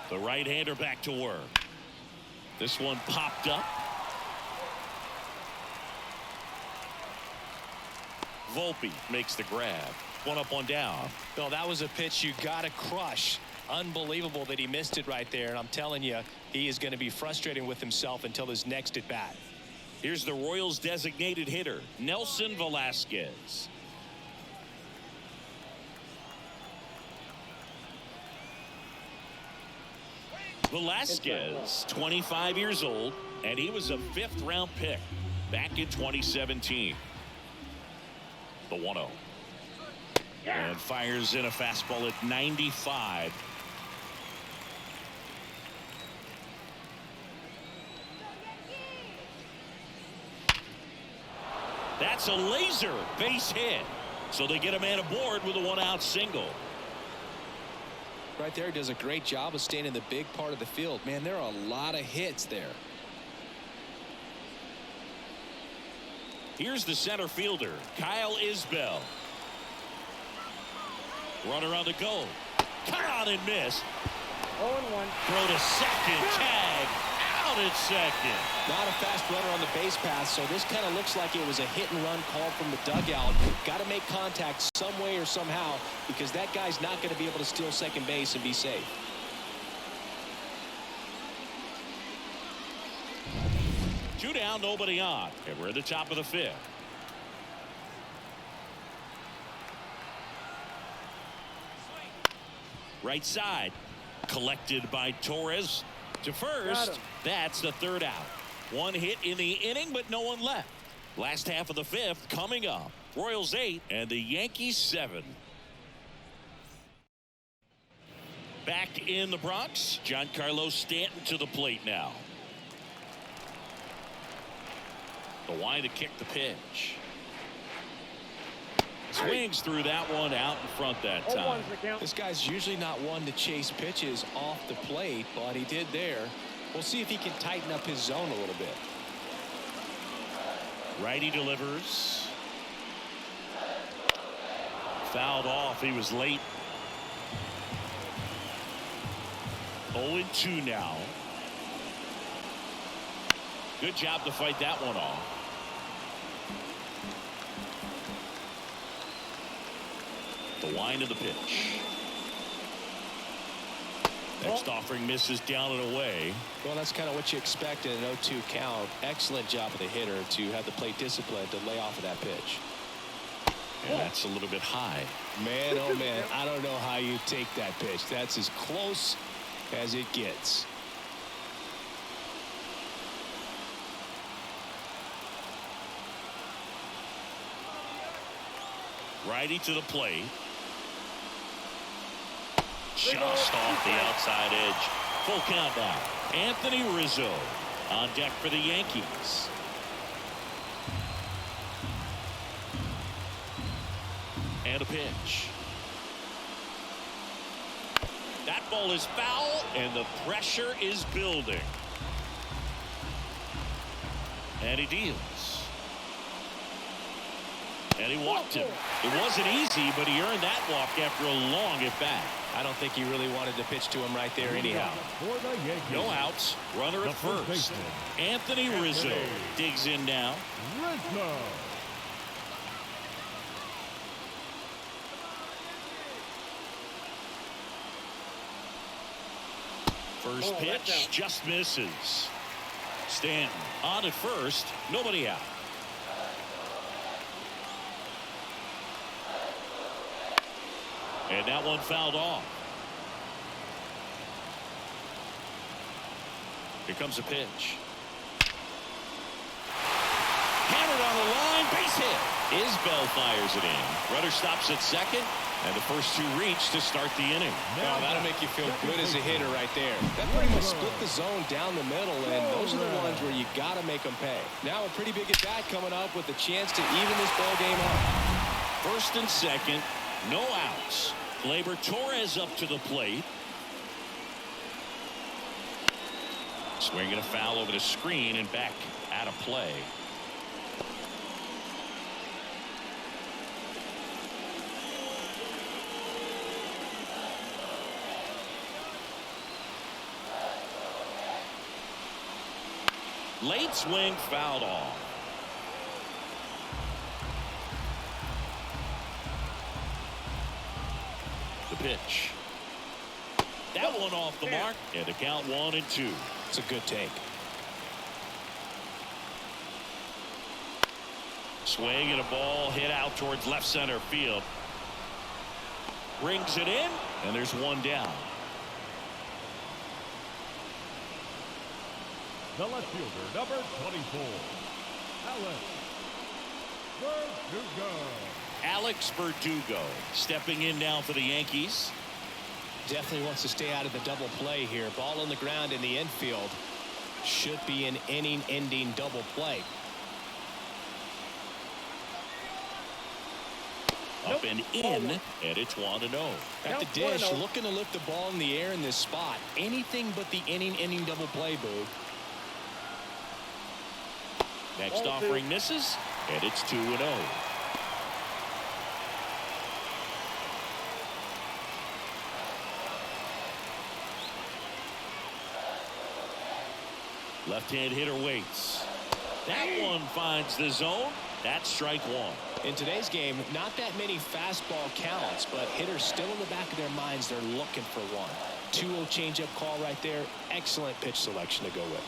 The right-hander back to work. This one popped up. Volpe makes the grab. 1 up, 1 down. Well, that was a pitch you got to crush. Unbelievable that he missed it right there. And I'm telling you, he is going to be frustrated with himself until his next at bat. Here's the Royals designated hitter, Nelson Velasquez. Velasquez, 25 years old, and he was a 5th round pick back in 2017. The 1-0. And fires in a fastball at 95. That's a laser base hit. So they get a man aboard with a 1-out single. Right there, he does a great job of staying in the big part of the field. Man, there are a lot of hits there. Here's the center fielder, Kyle Isbell. Runner on the go. Cut on and miss. 0-1. Throw to second. Tag. Out at second. Not a fast runner on the base path, so this kind of looks like it was a hit and run call from the dugout. Got to make contact some way or somehow, because that guy's not going to be able to steal second base and be safe. Two down, nobody on. And we're at the top of the 5th. Right side. Collected by Torres. To first. That's the 3rd out. 1 hit in the inning, but no one left. Last half of the 5th coming up. Royals 8 and the Yankees 7. Back in the Bronx, Giancarlo Stanton to the plate now. The wind to kick the pitch. Swings through that one out in front that time. This guy's usually not one to chase pitches off the plate, but he did there. We'll see if he can tighten up his zone a little bit. Righty delivers. Fouled off. He was late. 0-2 now. Good job to fight that one off. The wind of the pitch. Next offering misses down and away. Well, that's kind of what you expect in an 0-2 count. Excellent job of the hitter to have the plate discipline to lay off of that pitch. And that's a little bit high. Man, oh man, I don't know how you take that pitch. That's as close as it gets. Righty to the plate. Just off the outside edge. Full count now. Anthony Rizzo on deck for the Yankees. And a pitch. That ball is foul, and the pressure is building. And he deals. And he walked him. It wasn't easy, but he earned that walk after a long at bat. I don't think he really wanted to pitch to him right there anyhow. No outs. Runner at first. Anthony Rizzo digs in now. First pitch just misses. Stanton on at first. Nobody out. And that one fouled off. Here comes a pitch. Hammered on the line, base hit. Isbell fires it in. Runner stops at second, and the first 2 reach to start the inning. Well, that'll make you feel good as a hitter right there. That pretty much split the zone down the middle, and those are the ones where you got to make them pay. Now a pretty big at bat coming up with a chance to even this ball game up. First and second, no outs. Gleyber Torres up to the plate. Swinging a foul over the screen and back out of play. Late swing fouled off. The pitch. That one off the mark, and the count 1-2. It's a good take. Swing and a ball hit out towards left center field. Brings it in, and there's one down. The left fielder, number 24, Alex Verdugo stepping in now for the Yankees. Definitely wants to stay out of the double play here. Ball on the ground in the infield. Should be an inning-ending double play. Up and in, and it's 1-0. At the dish, looking to lift the ball in the air in this spot. Anything but the inning-ending double play, Boo. Next offering misses, and it's 2-0. Left-hand hitter waits. That one finds the zone. That's strike one. In today's game, not that many fastball counts, but hitters still in the back of their minds, they're looking for one. 2-0 changeup call right there. Excellent pitch selection to go with.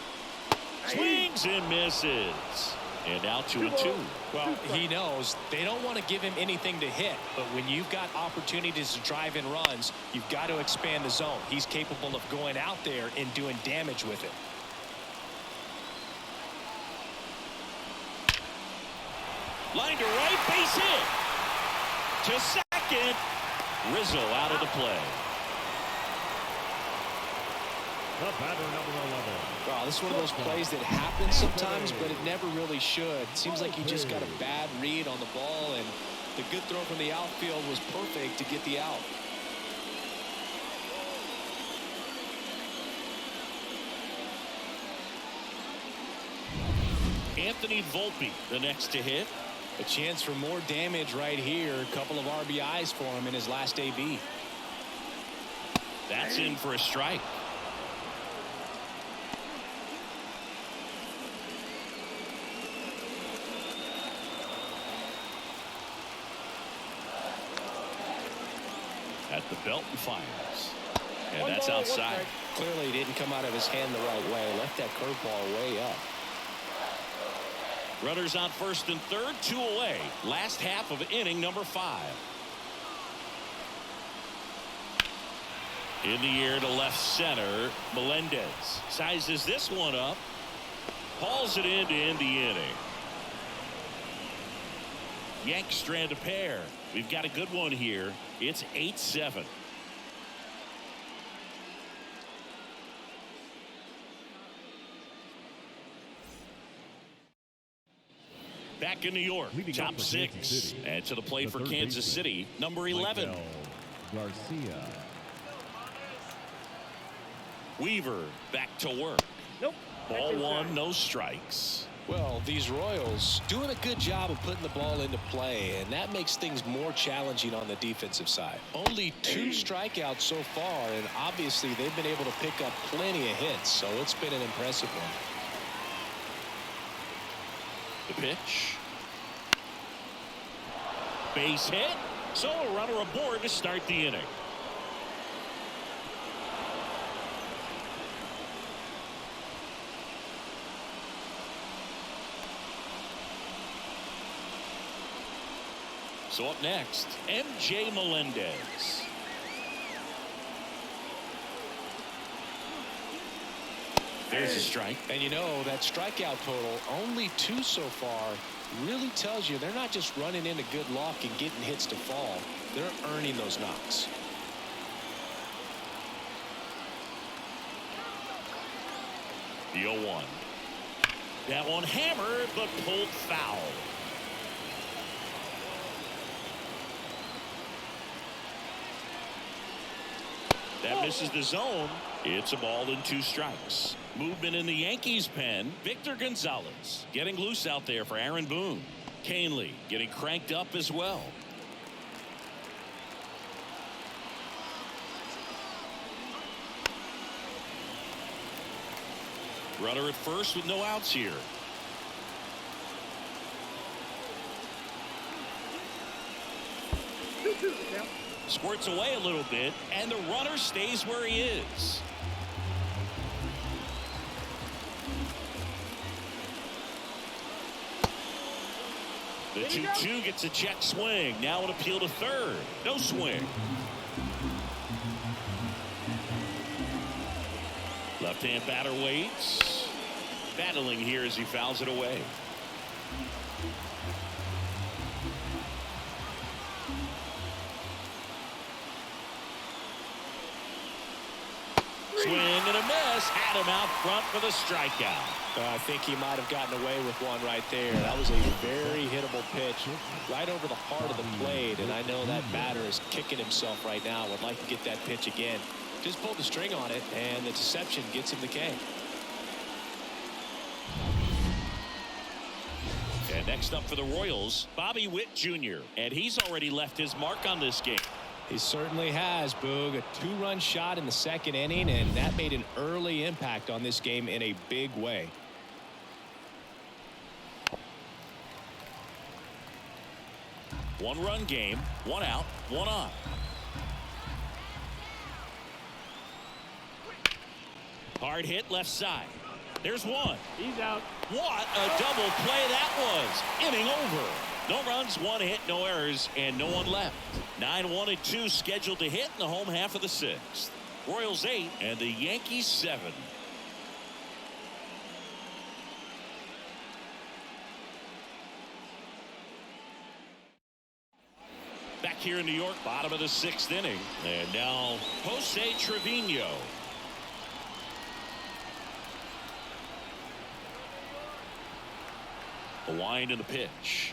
Swings and misses. And now 2-2. Well, he knows they don't want to give him anything to hit, but when you've got opportunities to drive in runs, you've got to expand the zone. He's capable of going out there and doing damage with it. Line to right, base hit. To second. Rizzo out of the play. the batter, number 11. Wow, this is one of those plays that happens sometimes, but it never really should. Seems like he just got a bad read on the ball, and the good throw from the outfield was perfect to get the out. Anthony Volpe, the next to hit. A chance for more damage right here. A couple of RBIs for him in his last AB. That's in for a strike. At the belt and fires. And that's outside. Clearly he didn't come out of his hand the right way. Left that curveball way up. Runners on first and third, 2 away. Last half of inning number 5. In the air to left center, Melendez sizes this one up, hauls it in to end the inning. Yanks strand a pair. We've got a good one here. It's 8-7. Back in New York, top 6, and to the plate for Kansas City, number 11. Garcia. Weaver back to work. Nope. Ball 1, no strikes. Well, these Royals doing a good job of putting the ball into play, and that makes things more challenging on the defensive side. Only 2 strikeouts so far, and obviously they've been able to pick up plenty of hits, so it's been an impressive one. The pitch. Base hit. So a runner aboard to start the inning. So up next, MJ Melendez. There's a strike. And you know, that strikeout total, only 2 so far, really tells you they're not just running into good luck and getting hits to fall. They're earning those knocks. The 0-1. That one hammered, but pulled foul. That misses the zone. It's a ball and 2 strikes. Movement in the Yankees pen. Victor Gonzalez getting loose out there for Aaron Boone. Canely getting cranked up as well. Runner at first with no outs here. Squirts away a little bit, and the runner stays where he is. The 2-2 gets a check swing. Now an appeal to third. No swing. Left-hand batter waits. Battling here as he fouls it away. Swing and a miss. Had him out front for the strikeout. I think he might have gotten away with one right there. That was a very hittable pitch right over the heart of the plate, and I know that batter is kicking himself right now. Would like to get that pitch again. Just pulled the string on it, and the deception gets him the K. And next up for the Royals, Bobby Witt Jr., and he's already left his mark on this game. He certainly has, Boog. A two-run shot in the second inning, and that made an early impact on this game in a big way. One-run game, one out, one on. Hard hit left side. There's one. He's out. What a double play that was. Inning over. No runs, one hit, no errors, and no one left. 9-1-2 scheduled to hit in the home half of the sixth. Royals 8 and the Yankees 7. Back here in New York, bottom of the sixth inning. And now Jose Trevino. A wind and a pitch.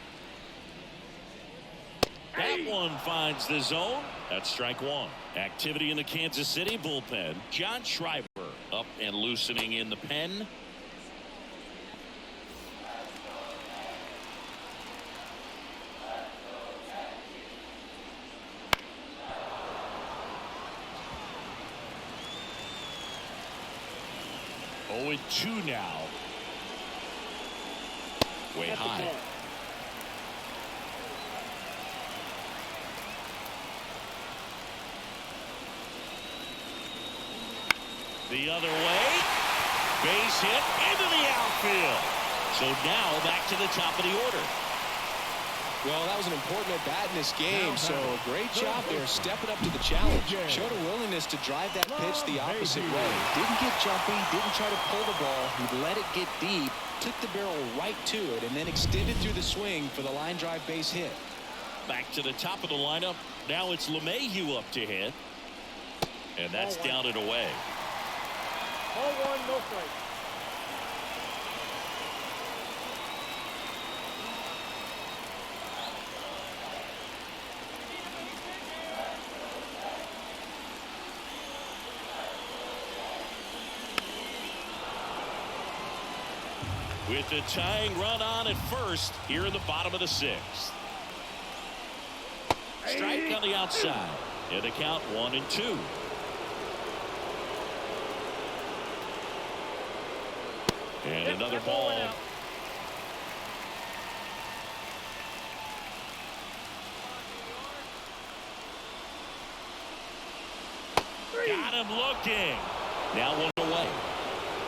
That one finds the zone. That's strike one. Activity in the Kansas City bullpen. John Schreiber up and loosening in the pen. Oh, 2 now. Way high. The other way. Base hit into the outfield. So now back to the top of the order. Well, that was an important at bat in this game, so great job there stepping up to the challenge. Showed a willingness to drive that pitch the opposite way. Didn't get jumpy, didn't try to pull the ball. He let it get deep, took the barrel right to it, and then extended through the swing for the line drive base hit. Back to the top of the lineup. Now it's LeMahieu up to hit. And that's down and away. Ball one, no strike. With the tying run on at first here in the bottom of the sixth. Strike on the outside. And the count 1-2. And another ball. Got him looking. Now 1 away.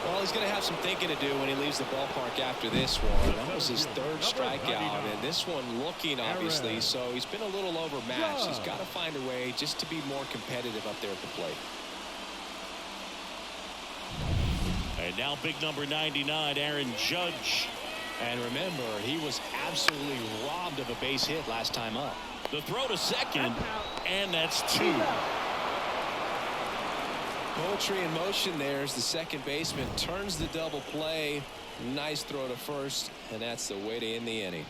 Well, he's going to have some thinking to do when he leaves the ballpark after this one. That was his third strikeout, and this one looking, obviously, so he's been a little overmatched. He's got to find a way just to be more competitive up there at the plate. And now big number 99, Aaron Judge. And remember, he was absolutely robbed of a base hit last time up. The throw to second, and that's 2. Poetry in motion there as the second baseman turns the double play. Nice throw to first, and that's the way to end the inning.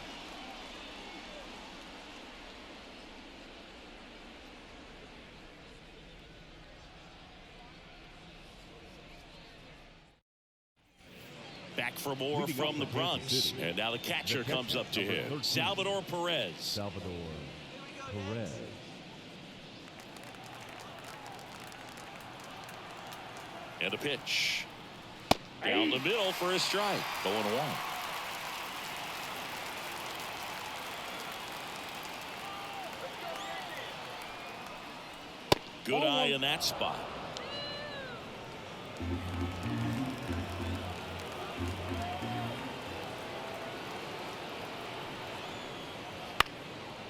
Back for more from the Bronx, and now the catcher comes up to him. Salvador Perez. Salvador Perez. And a pitch. Down the middle for a strike. 0-1. Good eye in that spot.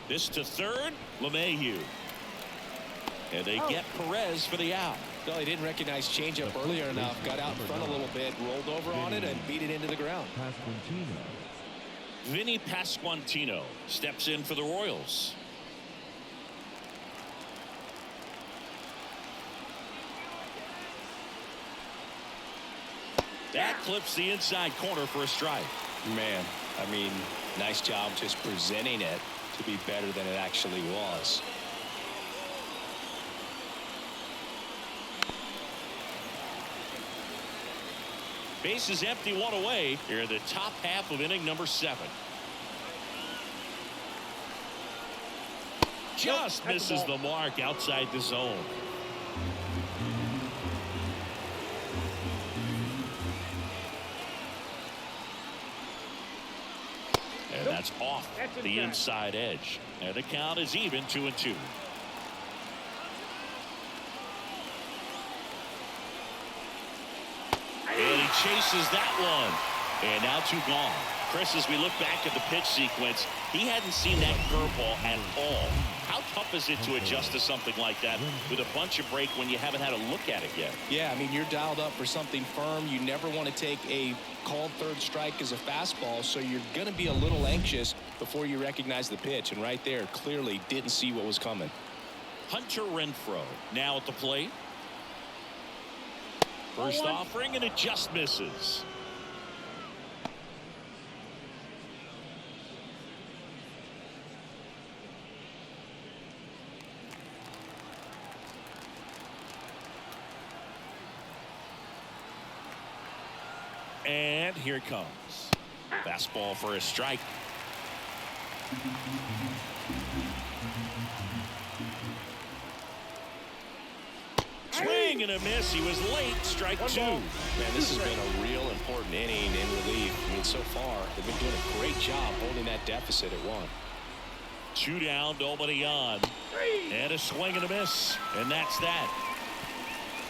This to third, LeMahieu. And they get Perez for the out. No, he didn't recognize changeup earlier enough. Got out in front a little bit, rolled over on it, and beat it into the ground. Vinny Pasquantino steps in for the Royals. That clips the inside corner for a strike. Man, I mean, nice job just presenting it to be better than it actually was. Base is empty, one away here in the top half of inning number 7. Just misses the mark outside the zone. And that's off the inside edge. And the count is even 2-2. And he chases that one. And now 2 gone. Chris, as we look back at the pitch sequence, he hadn't seen that curveball at all. How tough is it to adjust to something like that with a bunch of break when you haven't had a look at it yet? Yeah, I mean, you're dialed up for something firm. You never want to take a called third strike as a fastball, so you're going to be a little anxious before you recognize the pitch. And right there, clearly didn't see what was coming. Hunter Renfroe now at the plate. First offering, and it just misses. And here it comes. Fastball for a strike. Swing and a miss. He was late. Strike 2. Man, this has been a real important inning in relief. I mean, so far, they've been doing a great job holding that deficit at 1. 2 down, nobody on. And a swing and a miss. And that's that.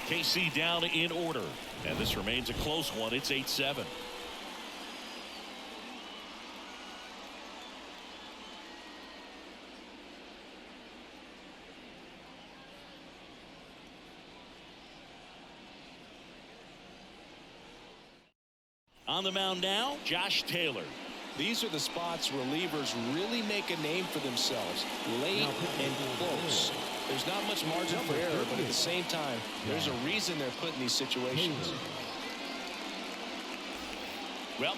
KC down in order. And this remains a close one. It's 8-7. On the mound now, Josh Taylor. These are the spots relievers really make a name for themselves. Late and close. There's not much margin for error, but at the same time, there's a reason they're put in these situations. Well,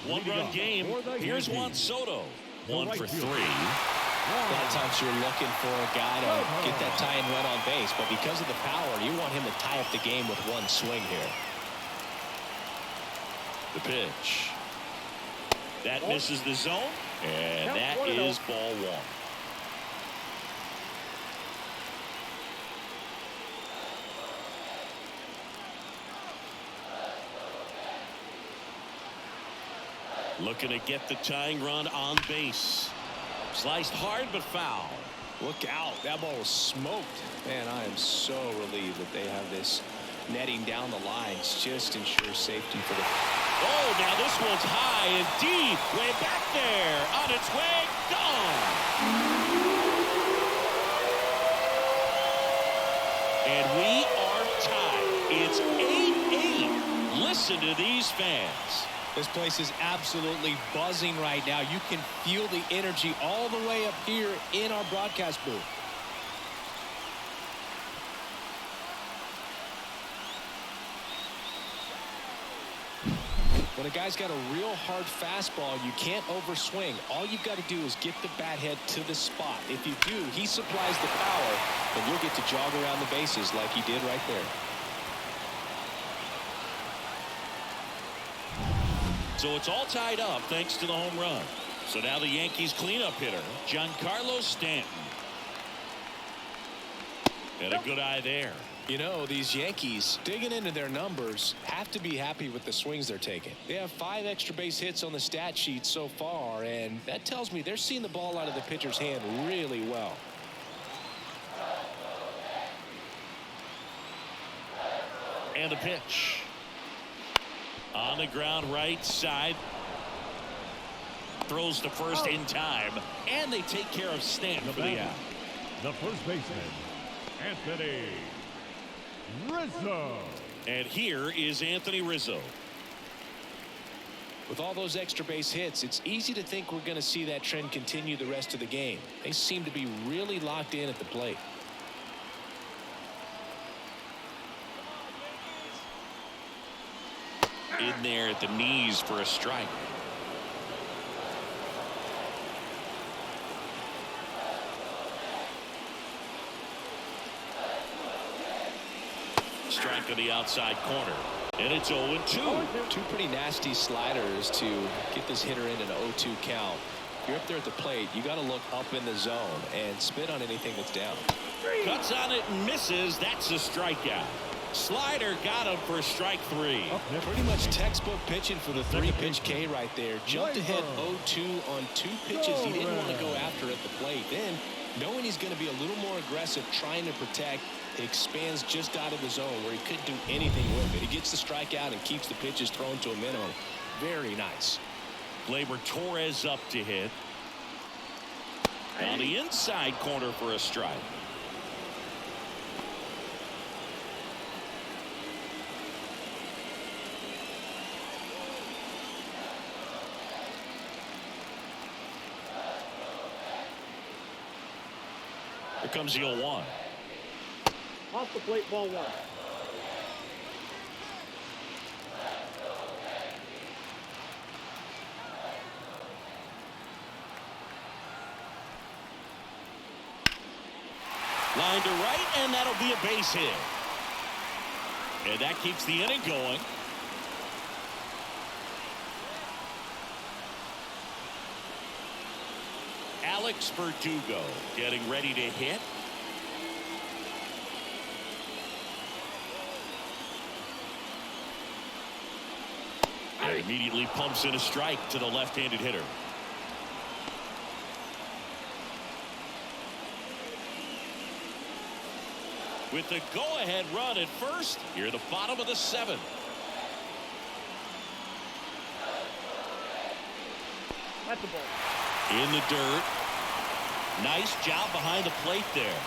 1-run game. Here's Juan Soto. 1 for 3. A lot of times you're looking for a guy to get that tying run on base, but because of the power, you want him to tie up the game with 1 swing here. The pitch. That misses the zone, and that is ball 1. Looking to get the tying run on base. Sliced hard but foul. Look out. That ball was smoked. Man, I am so relieved that they have this netting down the lines. Just ensures safety for the... Oh, now this one's high and deep. Way back there. On its way. Gone. And we are tied. It's 8-8. Listen to these fans. This place is absolutely buzzing right now. You can feel the energy all the way up here in our broadcast booth. When a guy's got a real hard fastball, you can't overswing. All you've got to do is get the bat head to the spot. If you do, he supplies the power, and you'll get to jog around the bases like he did right there. So it's all tied up thanks to the home run. So now the Yankees cleanup hitter, Giancarlo Stanton. And a good eye there. You know, these Yankees, digging into their numbers, have to be happy with the swings they're taking. They have 5 extra base hits on the stat sheet so far, and that tells me they're seeing the ball out of the pitcher's hand really well. And the pitch. On the ground, right side. Throws to first in time. And they take care of Stan for the out. The first baseman, Anthony Rizzo. And here is Anthony Rizzo. With all those extra base hits, it's easy to think we're going to see that trend continue the rest of the game. They seem to be really locked in at the plate. In there at the knees for a strike. Strike on the outside corner. And it's 0-2. Two pretty nasty sliders to get this hitter in an 0-2 count. If you're up there at the plate, you got to look up in the zone and spit on anything that's down. Cuts on it and misses. That's a strikeout. Slider got him for strike 3. Pretty much textbook pitching for the 3-pitch K right there. Jumped ahead 0-2 on 2 pitches he didn't want to go after at the plate. Then, knowing he's going to be a little more aggressive, trying to protect, it expands just out of the zone where he couldn't do anything with it. He gets the strikeout and keeps the pitches thrown to a minimum. Very nice. Gleyber Torres up to hit. On the inside corner for a strike. Here comes the 0-1. Off the plate, ball 1. Line to right, and that'll be a base hit. And that keeps the inning going. Alex Verdugo getting ready to hit. And immediately pumps in a strike to the left-handed hitter. With the go-ahead run at first, here at the bottom of the 7th. That's the ball. In the dirt. Nice job behind the plate there.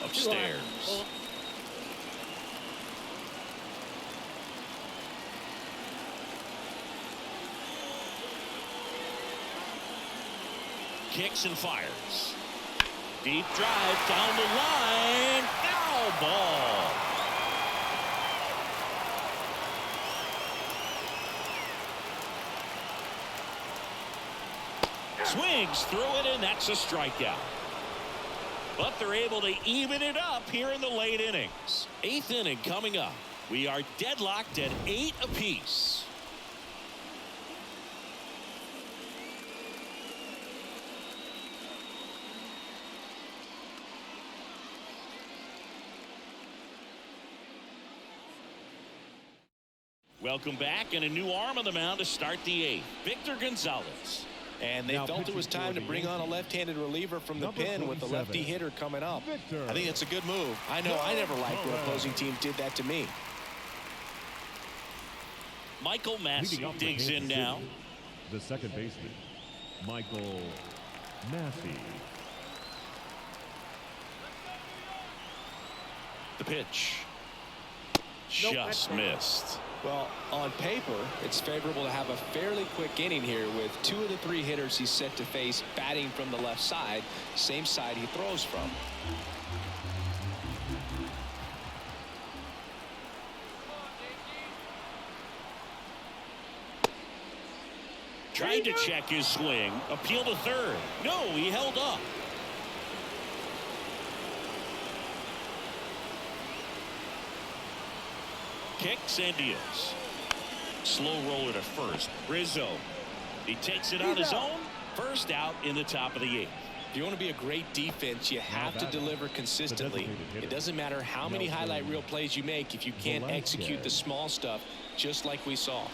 Upstairs. Kicks and fires. Deep drive down the line. Foul ball. Swings through it, and that's a strikeout. But they're able to even it up here in the late innings. 8th inning coming up. We are deadlocked at 8 apiece. Welcome back, and a new arm on the mound to start the 8th. Victor Gonzalez. And they felt it was time to bring on a left-handed reliever from the pen with the lefty hitter coming up. I think it's a good move. I know I never liked when opposing teams did that to me. Michael Massey digs in now. The second baseman, Michael Massey. The pitch. Just missed. Well, on paper, it's favorable to have a fairly quick inning here with 2 of the 3 hitters he's set to face batting from the left side, same side he throws from. Tried to check his swing. Appeal to third. No, he held up. Kicks and deals. Slow roller to first. Rizzo. He takes it on his own. First out in the top of the 8th. If you want to be a great defense, you have to deliver consistently. It doesn't matter how many highlight reel plays you make if you can't execute the small stuff, just like we saw.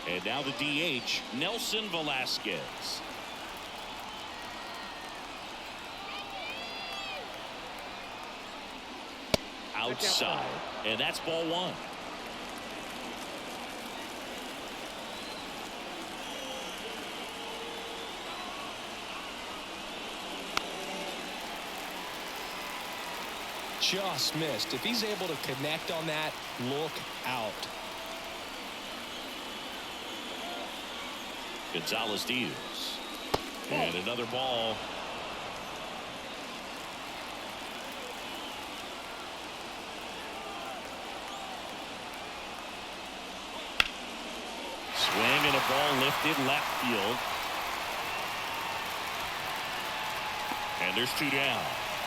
And now the DH, Nelson Velasquez. outside. And that's ball one. Just missed. If he's able to connect on that, look out. Gonzalez deals. And another ball. Swing and a ball lifted left field. And there's two down.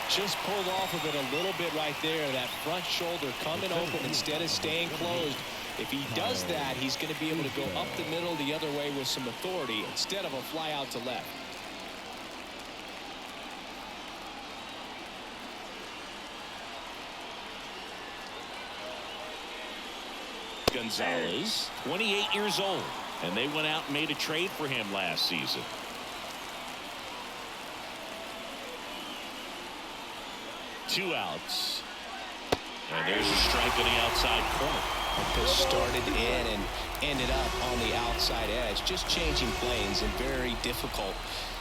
Just pulled off of it a little bit right there. That front shoulder coming open instead of staying closed. If he does that, he's going to be able to go up the middle the other way with some authority instead of a fly out to left. Gonzalez, 28 years old, and they went out and made a trade for him last season. Two outs. And there's a strike on the outside corner. This started in and ended up on the outside edge. Just changing planes and very difficult,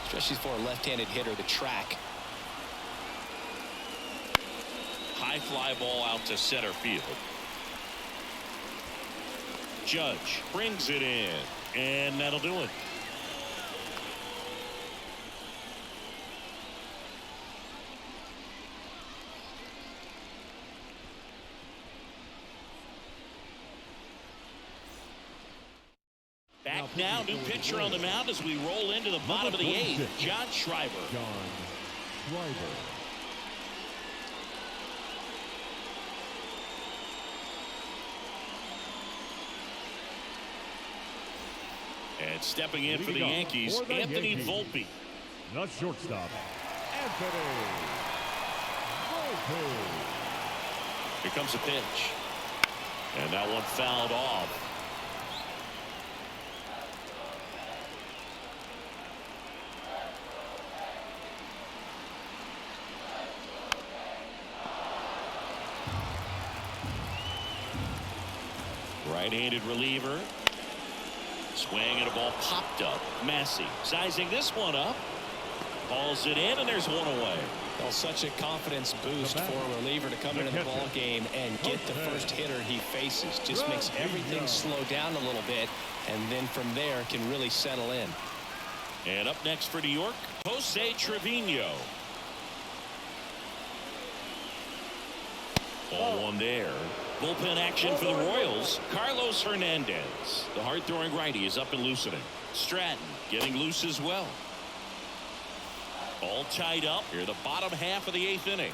especially for a left-handed hitter to track. High fly ball out to center field. Judge brings it in, and that'll do it. Back now, new pitcher on the mound as we roll into the bottom of the eighth. John Schreiber. And stepping in for the Yankees, Anthony Volpe. The shortstop, Anthony Volpe. Here comes a pitch. And that one fouled off. Right-handed reliever. Swing and a ball popped up. Massey sizing this one up. Balls it in, and there's one away. Well, such a confidence boost for a reliever to come into the ball game and get the first hitter he faces. Just makes everything slow down a little bit, and then from there can really settle in. And up next for New York, Jose Trevino. Ball one there. Bullpen action for the Royals. Carlos Hernandez. The hard-throwing righty is up and loosening. Stratton getting loose as well. All tied up here, the bottom half of the eighth inning.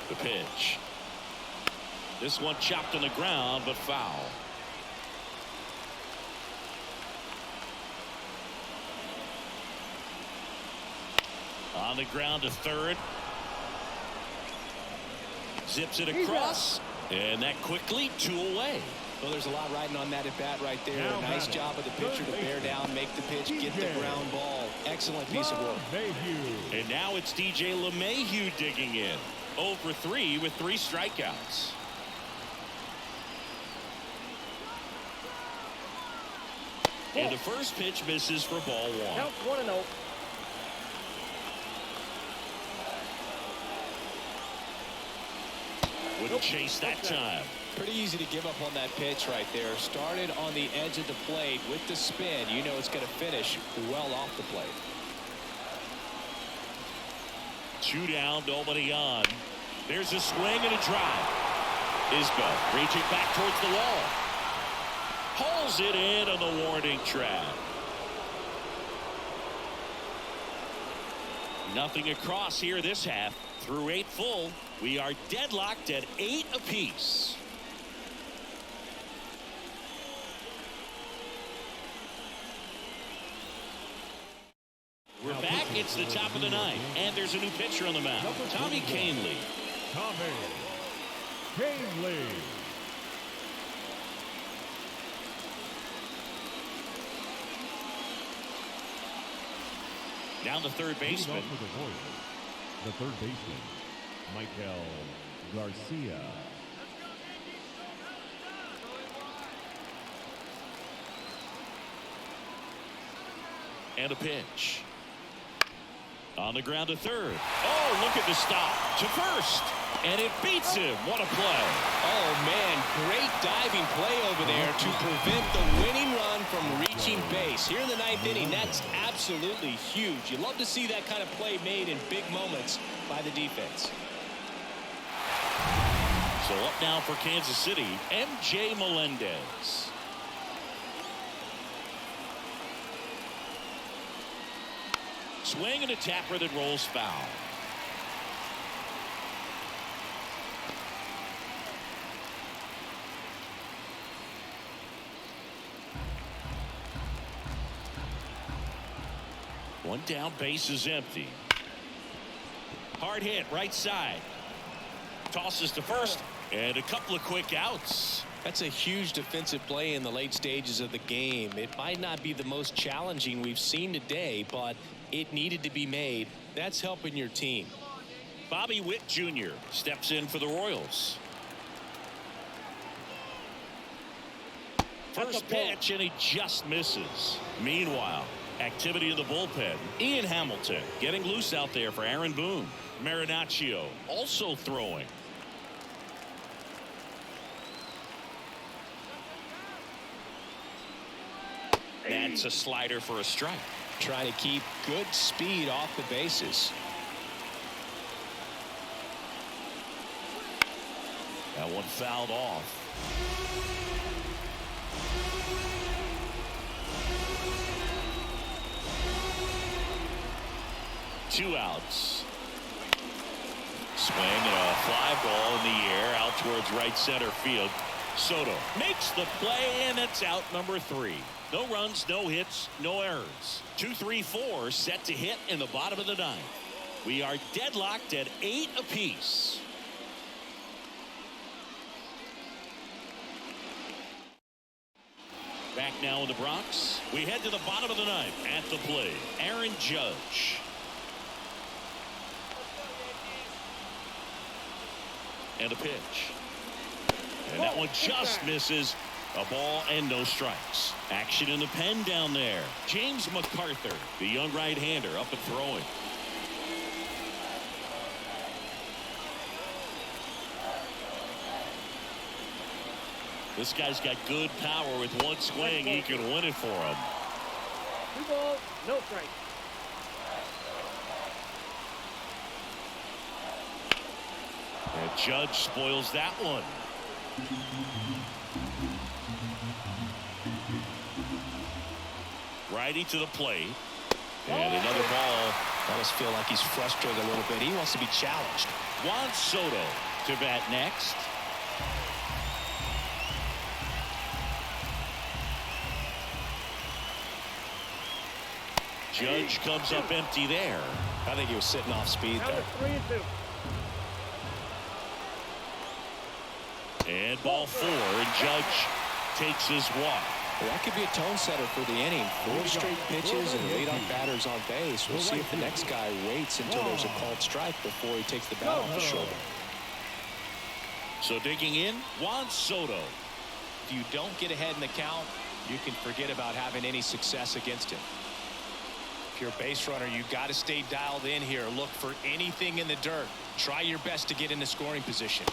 The pitch. This one chopped on the ground, but foul. On the ground to third. Zips it across. And that quickly, two away. Well, there's a lot riding on that at bat right there. Nice job of the pitcher to bear down, make the pitch, get the ground ball. Excellent piece of work. And now it's DJ LeMahieu digging in. 0 for 3 with 3 strikeouts. And the first pitch misses for ball one. Count 1-0. Wouldn't chase that time. Pretty easy to give up on that pitch right there. Started on the edge of the plate with the spin. You know it's going to finish well off the plate. 2 down, nobody on. There's a swing and a drive. Isbell reaching back towards the wall. Hauls it in on the warning track. Nothing across here this half. Through 8 full, we are deadlocked at 8 apiece. We're back. It's the top of the 9th, and there's a new pitcher on the mound. Tommy Kahnle. Tommy Kahnle. Now the third Leading baseman. off for the Royals, the third baseman, Michael Garcia. And a pitch. On the ground to third. Oh, look at the stop. To first. And it beats him. What a play. Oh, man, great diving play over there to prevent the winning run from reaching base. Here in the ninth inning, that's absolutely huge. You love to see that kind of play made in big moments by the defense. So up now for Kansas City, MJ Melendez. Swing and a tapper that rolls foul. One down, base is empty. Hard hit, right side. Tosses to first, and a couple of quick outs. That's a huge defensive play in the late stages of the game. It might not be the most challenging we've seen today, but it needed to be made. That's helping your team. Bobby Witt Jr. steps in for the Royals. First pitch, and he just misses. Meanwhile, activity in the bullpen. Ian Hamilton getting loose out there for Aaron Boone. Marinaccio also throwing. That's a slider for a strike. Trying to keep good speed off the bases. That one fouled off. Two outs. Swing and a fly ball in the air out towards right center field. Soto makes the play, and it's out number 3. No runs, no hits, no errors. 2, 3, 4 set to hit in the bottom of the ninth. We are deadlocked at 8 apiece. Back now in the Bronx. We head to the bottom of the ninth. At the plate, Aaron Judge. And a pitch. And that one just misses. A ball and no strikes. Action in the pen down there. James McArthur, the young right-hander, up and throwing. This guy's got good power. With one swing, he can win it for him. 2 balls, no strikes. And Judge spoils that one. Righty to the plate. And another ball. I almost feel like he's frustrated a little bit. He wants to be challenged. Juan Soto to bat next. Judge comes up empty there. I think he was sitting off speed Now there. it's 3 and 2. And ball 4, and Judge takes his walk. Well, that could be a tone setter for the inning. 4 straight pitches and leadoff batters on base. We'll see if the next guy waits until there's a called strike before he takes the bat off the shoulder. So digging in, Juan Soto. If you don't get ahead in the count, you can forget about having any success against him. If you're a base runner, you got to stay dialed in here. Look for anything in the dirt. Try your best to get into scoring position.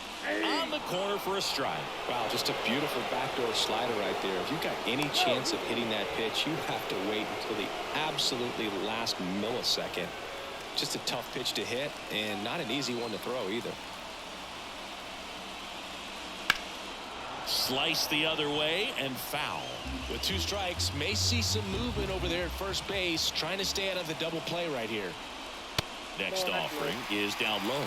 On the corner for a strike. Wow, just a beautiful backdoor slider right there. If you've got any chance of hitting that pitch, you have to wait until the absolutely last millisecond. Just a tough pitch to hit, and not an easy one to throw either. Slice the other way and foul. With 2 strikes, may see some movement over there at first base, trying to stay out of the double play right here. Next offering is down low.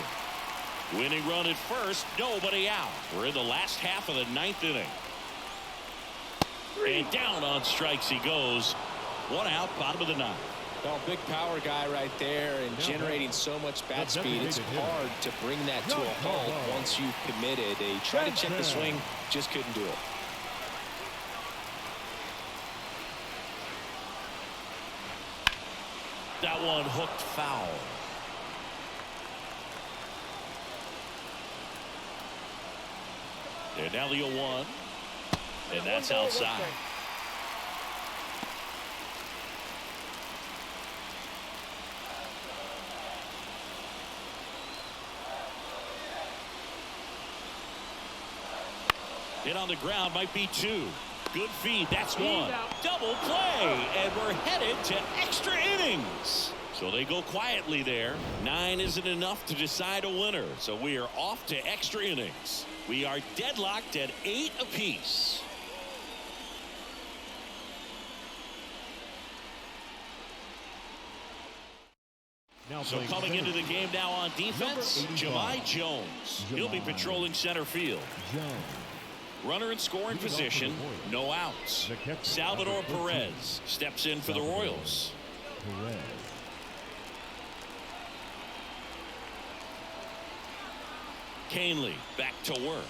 Winning run at first, nobody out. We're in the last half of the 9th inning. And down on strikes he goes. 1 out, bottom of the 9th. Well, big power guy right there, and generating so much bat speed, it's hard to bring that to a halt once you've committed. They try to check the swing, just couldn't do it. that one hooked foul. They're now the 0-1. And that's outside. Hit on the ground, might be 2. Good feed, that's 1. Double play, and we're headed to extra innings. So they go quietly there. 9 isn't enough to decide a winner, so we are off to extra innings. We are deadlocked at 8 apiece. So coming into the game now on defense, Jahmai Jones. He'll be patrolling center field. Runner in scoring position, no outs. Salvador Perez steps in for the Royals. Canley back to work.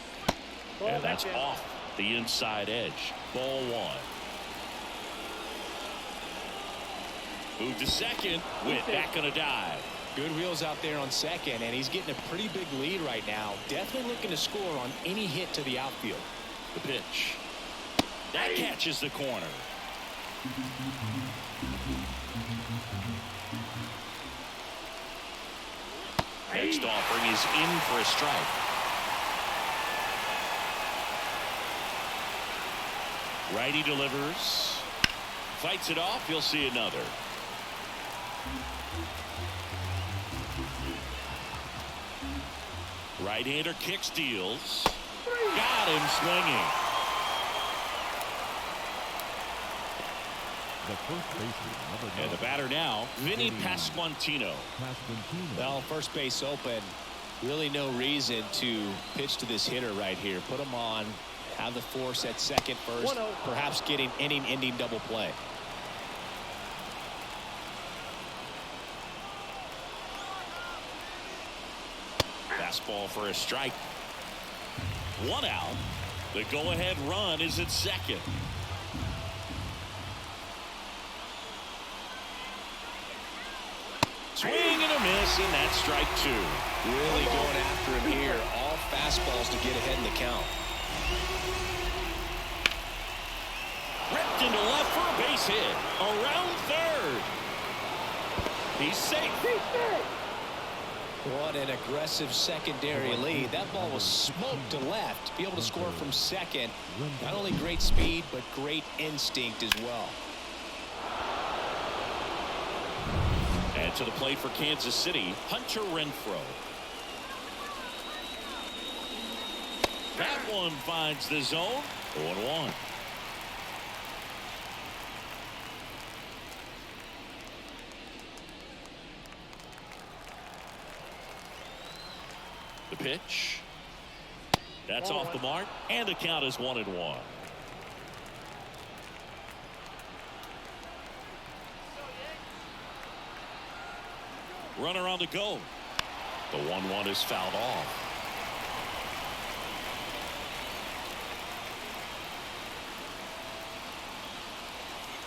And that's off the inside edge. Ball 1. Move to second. Witt back on a dive. Good wheels out there on second, and he's getting a pretty big lead right now. Definitely looking to score on any hit to the outfield. The pitch. That catches the corner. Next offering is in for a strike. Righty delivers. Fights it off. You'll see another. Right-hander kick steals. Got him swinging. The first baseman. And the batter now, Vinny Pasquantino. Well, first base open. Really no reason to pitch to this hitter right here. Put him on. Have the force at second first. Perhaps getting inning-ending double play. Fastball for a strike. 1 out. The go-ahead run is at second. Swing and a miss, and that's strike 2. Really going after him here. All fastballs to get ahead in the count. Ripped into left for a base hit. Around third. He's safe. What an aggressive secondary lead. That ball was smoked to left. To be able to score from second. Not only great speed, but great instinct as well. And to the plate for Kansas City, Hunter Renfroe. That one finds the zone. 0-1. The pitch. That's off the mark, and the count is 1-1. Runner on the go. The 1-1 is fouled off.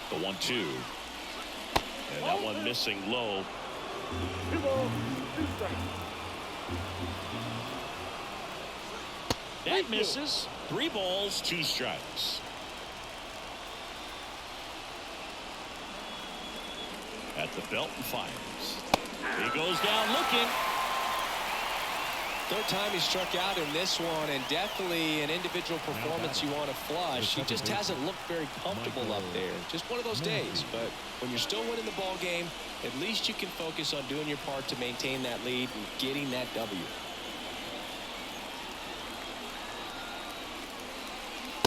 The 1-2. And that one missing low. 2 balls, 2 strikes. That misses. 3 balls, 2 strikes. At the belt and fires. He goes down looking. Third time he struck out in this one, and definitely an individual performance you want to flush. He just hasn't looked very comfortable up there. Just one of those days. But when you're still winning the ball game, at least you can focus on doing your part to maintain that lead and getting that W.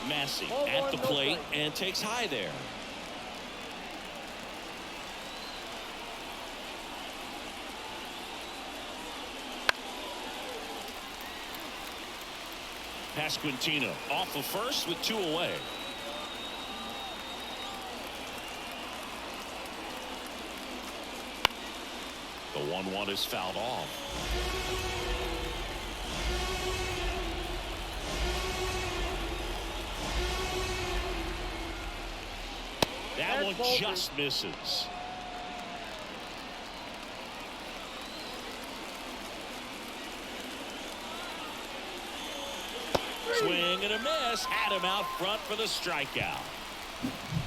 Massey at the plate and takes high there. Pasquantino off of first with 2 away. The 1-1 is fouled off. That one just misses. Swing and a miss. Had him out front for the strikeout.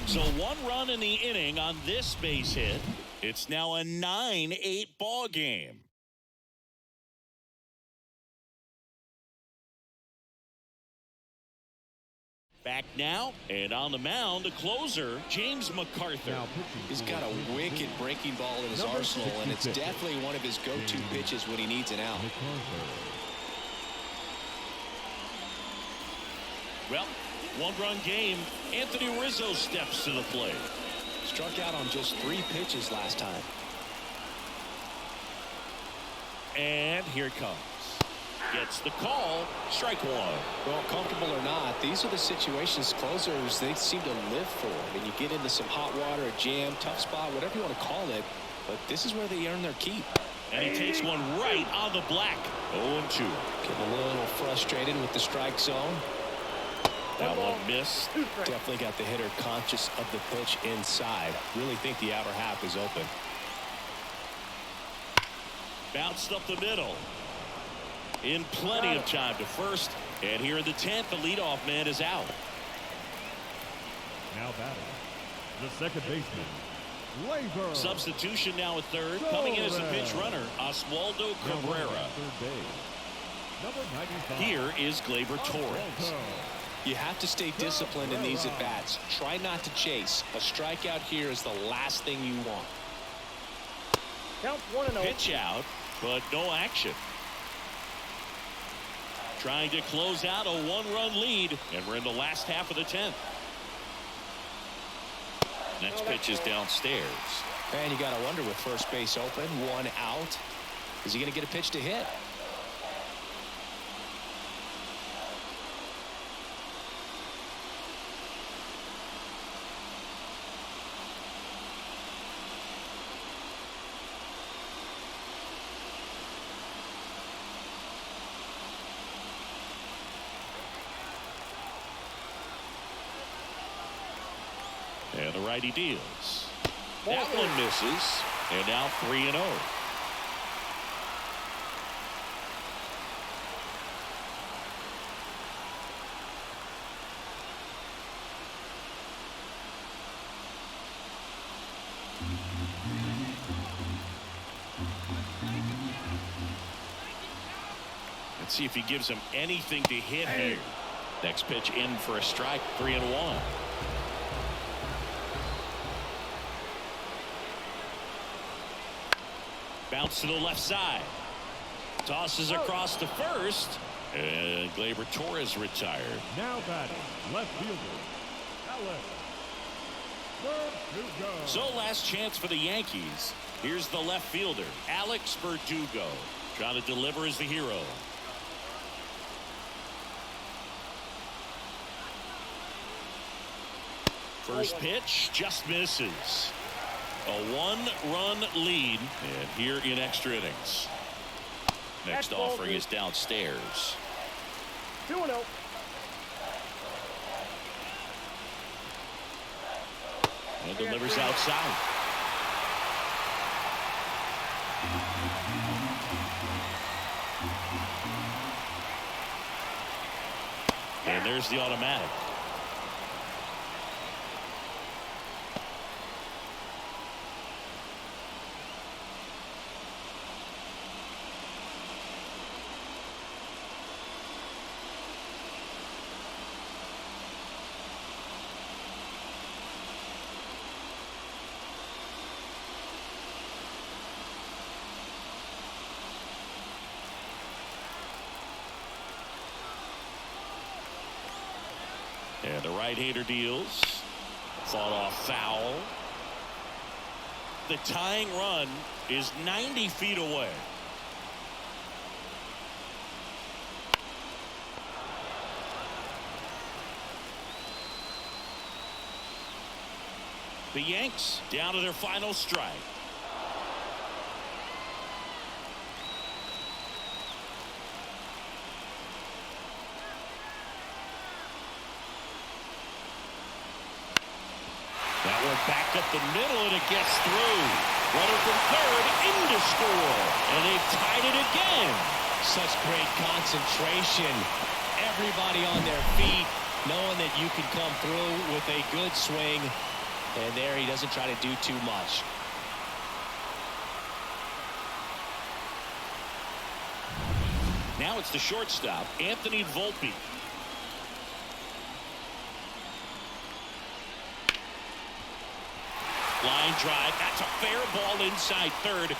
So 1 run in the inning on this base hit. It's now a 9-8 ball game. Back now, and on the mound, the closer, James McArthur. He's got a wicked breaking ball in his arsenal, and it's definitely one of his go-to pitches when he needs an out. Well, 1-run game. Anthony Rizzo steps to the plate. Struck out on just 3 pitches last time. And here it comes. Gets the call. Strike 1. Well, comfortable or not, these are the situations closers they seem to live for. I mean, you get into some hot water, a jam, tough spot, whatever you want to call it, but this is where they earn their keep. And he takes one right on the black. 0-2. Getting a little frustrated with the strike zone. That one missed. Definitely got the hitter conscious of the pitch inside. Really think the outer half is open. Bounced up the middle. In plenty of time to first. And here in the 10th, the leadoff man is out. Now batting, the second baseman, Labor. Substitution now at third. Coming in as a pinch runner, Oswaldo Cabrera. Number 95. Here is Gleyber Torres. You have to stay disciplined in these at-bats. Try not to chase. A strikeout here is the last thing you want. Count 1-0. Pitch out, but no action. Trying to close out a 1-run lead, and we're in the last half of the 10th. Next pitch is downstairs. And you got to wonder, with first base open, 1 out, is he going to get a pitch to hit? And the righty deals. That one misses. And now 3-0. Let's see if he gives him anything to hit here. Next pitch in for a strike. 3-1. Bounce to the left side. Tosses across to first. And Gleyber Torres retired. Now batting, left fielder, Alex Verdugo. So last chance for the Yankees. Here's the left fielder, Alex Verdugo. Trying to deliver as the hero. First pitch just misses. A 1-run lead, and here in extra innings. Next offering is downstairs. 2-0. And delivers outside. And there's the automatic. And the right-hander deals. Fought off foul. The tying run is 90 feet away. The Yanks down to their final strike. That one back up the middle, and it gets through. Runner from third in to score, and they've tied it again. Such great concentration. everybody on their feet, knowing that you can come through with a good swing. And there he doesn't try to do too much. Now it's the shortstop, Anthony Volpe. Line drive. That's a fair ball inside third.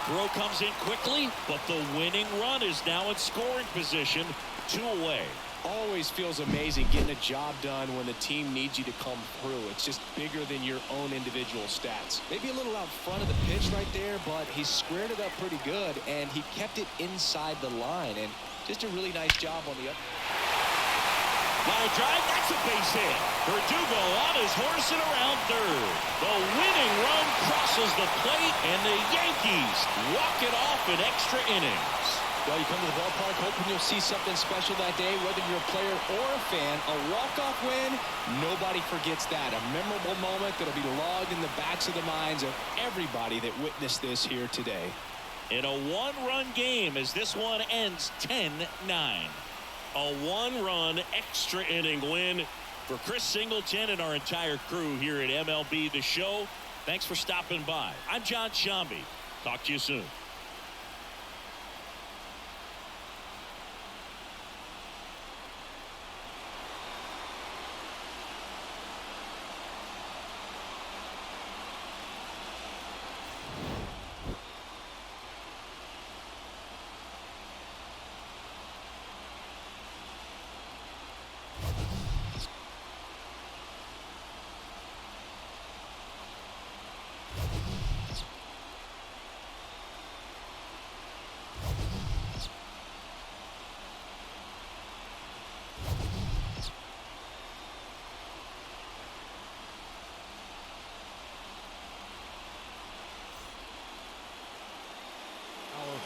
Throw comes in quickly, but the winning run is now in scoring position. 2 away. Always feels amazing getting a job done when the team needs you to come through. It's just bigger than your own individual stats. Maybe a little out front of the pitch right there, but he squared it up pretty good, and he kept it inside the line. And just a really nice job on the up. Line drive, that's a base hit. Verdugo on his horse and around third. The winning run crosses the plate, and the Yankees walk it off in extra innings. Well, you come to the ballpark hoping you'll see something special that day, whether you're a player or a fan. A walk-off win, nobody forgets that. A memorable moment that'll be logged in the backs of the minds of everybody that witnessed this here today. In a one-run game as this one ends 10-9. A one-run extra inning win for Chris Singleton and our entire crew here at MLB The Show. Thanks for stopping by. I'm John Shambi. Talk to you soon.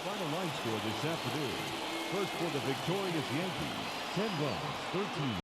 Final line score this afternoon. First for the victorious Yankees, 10 runs, 13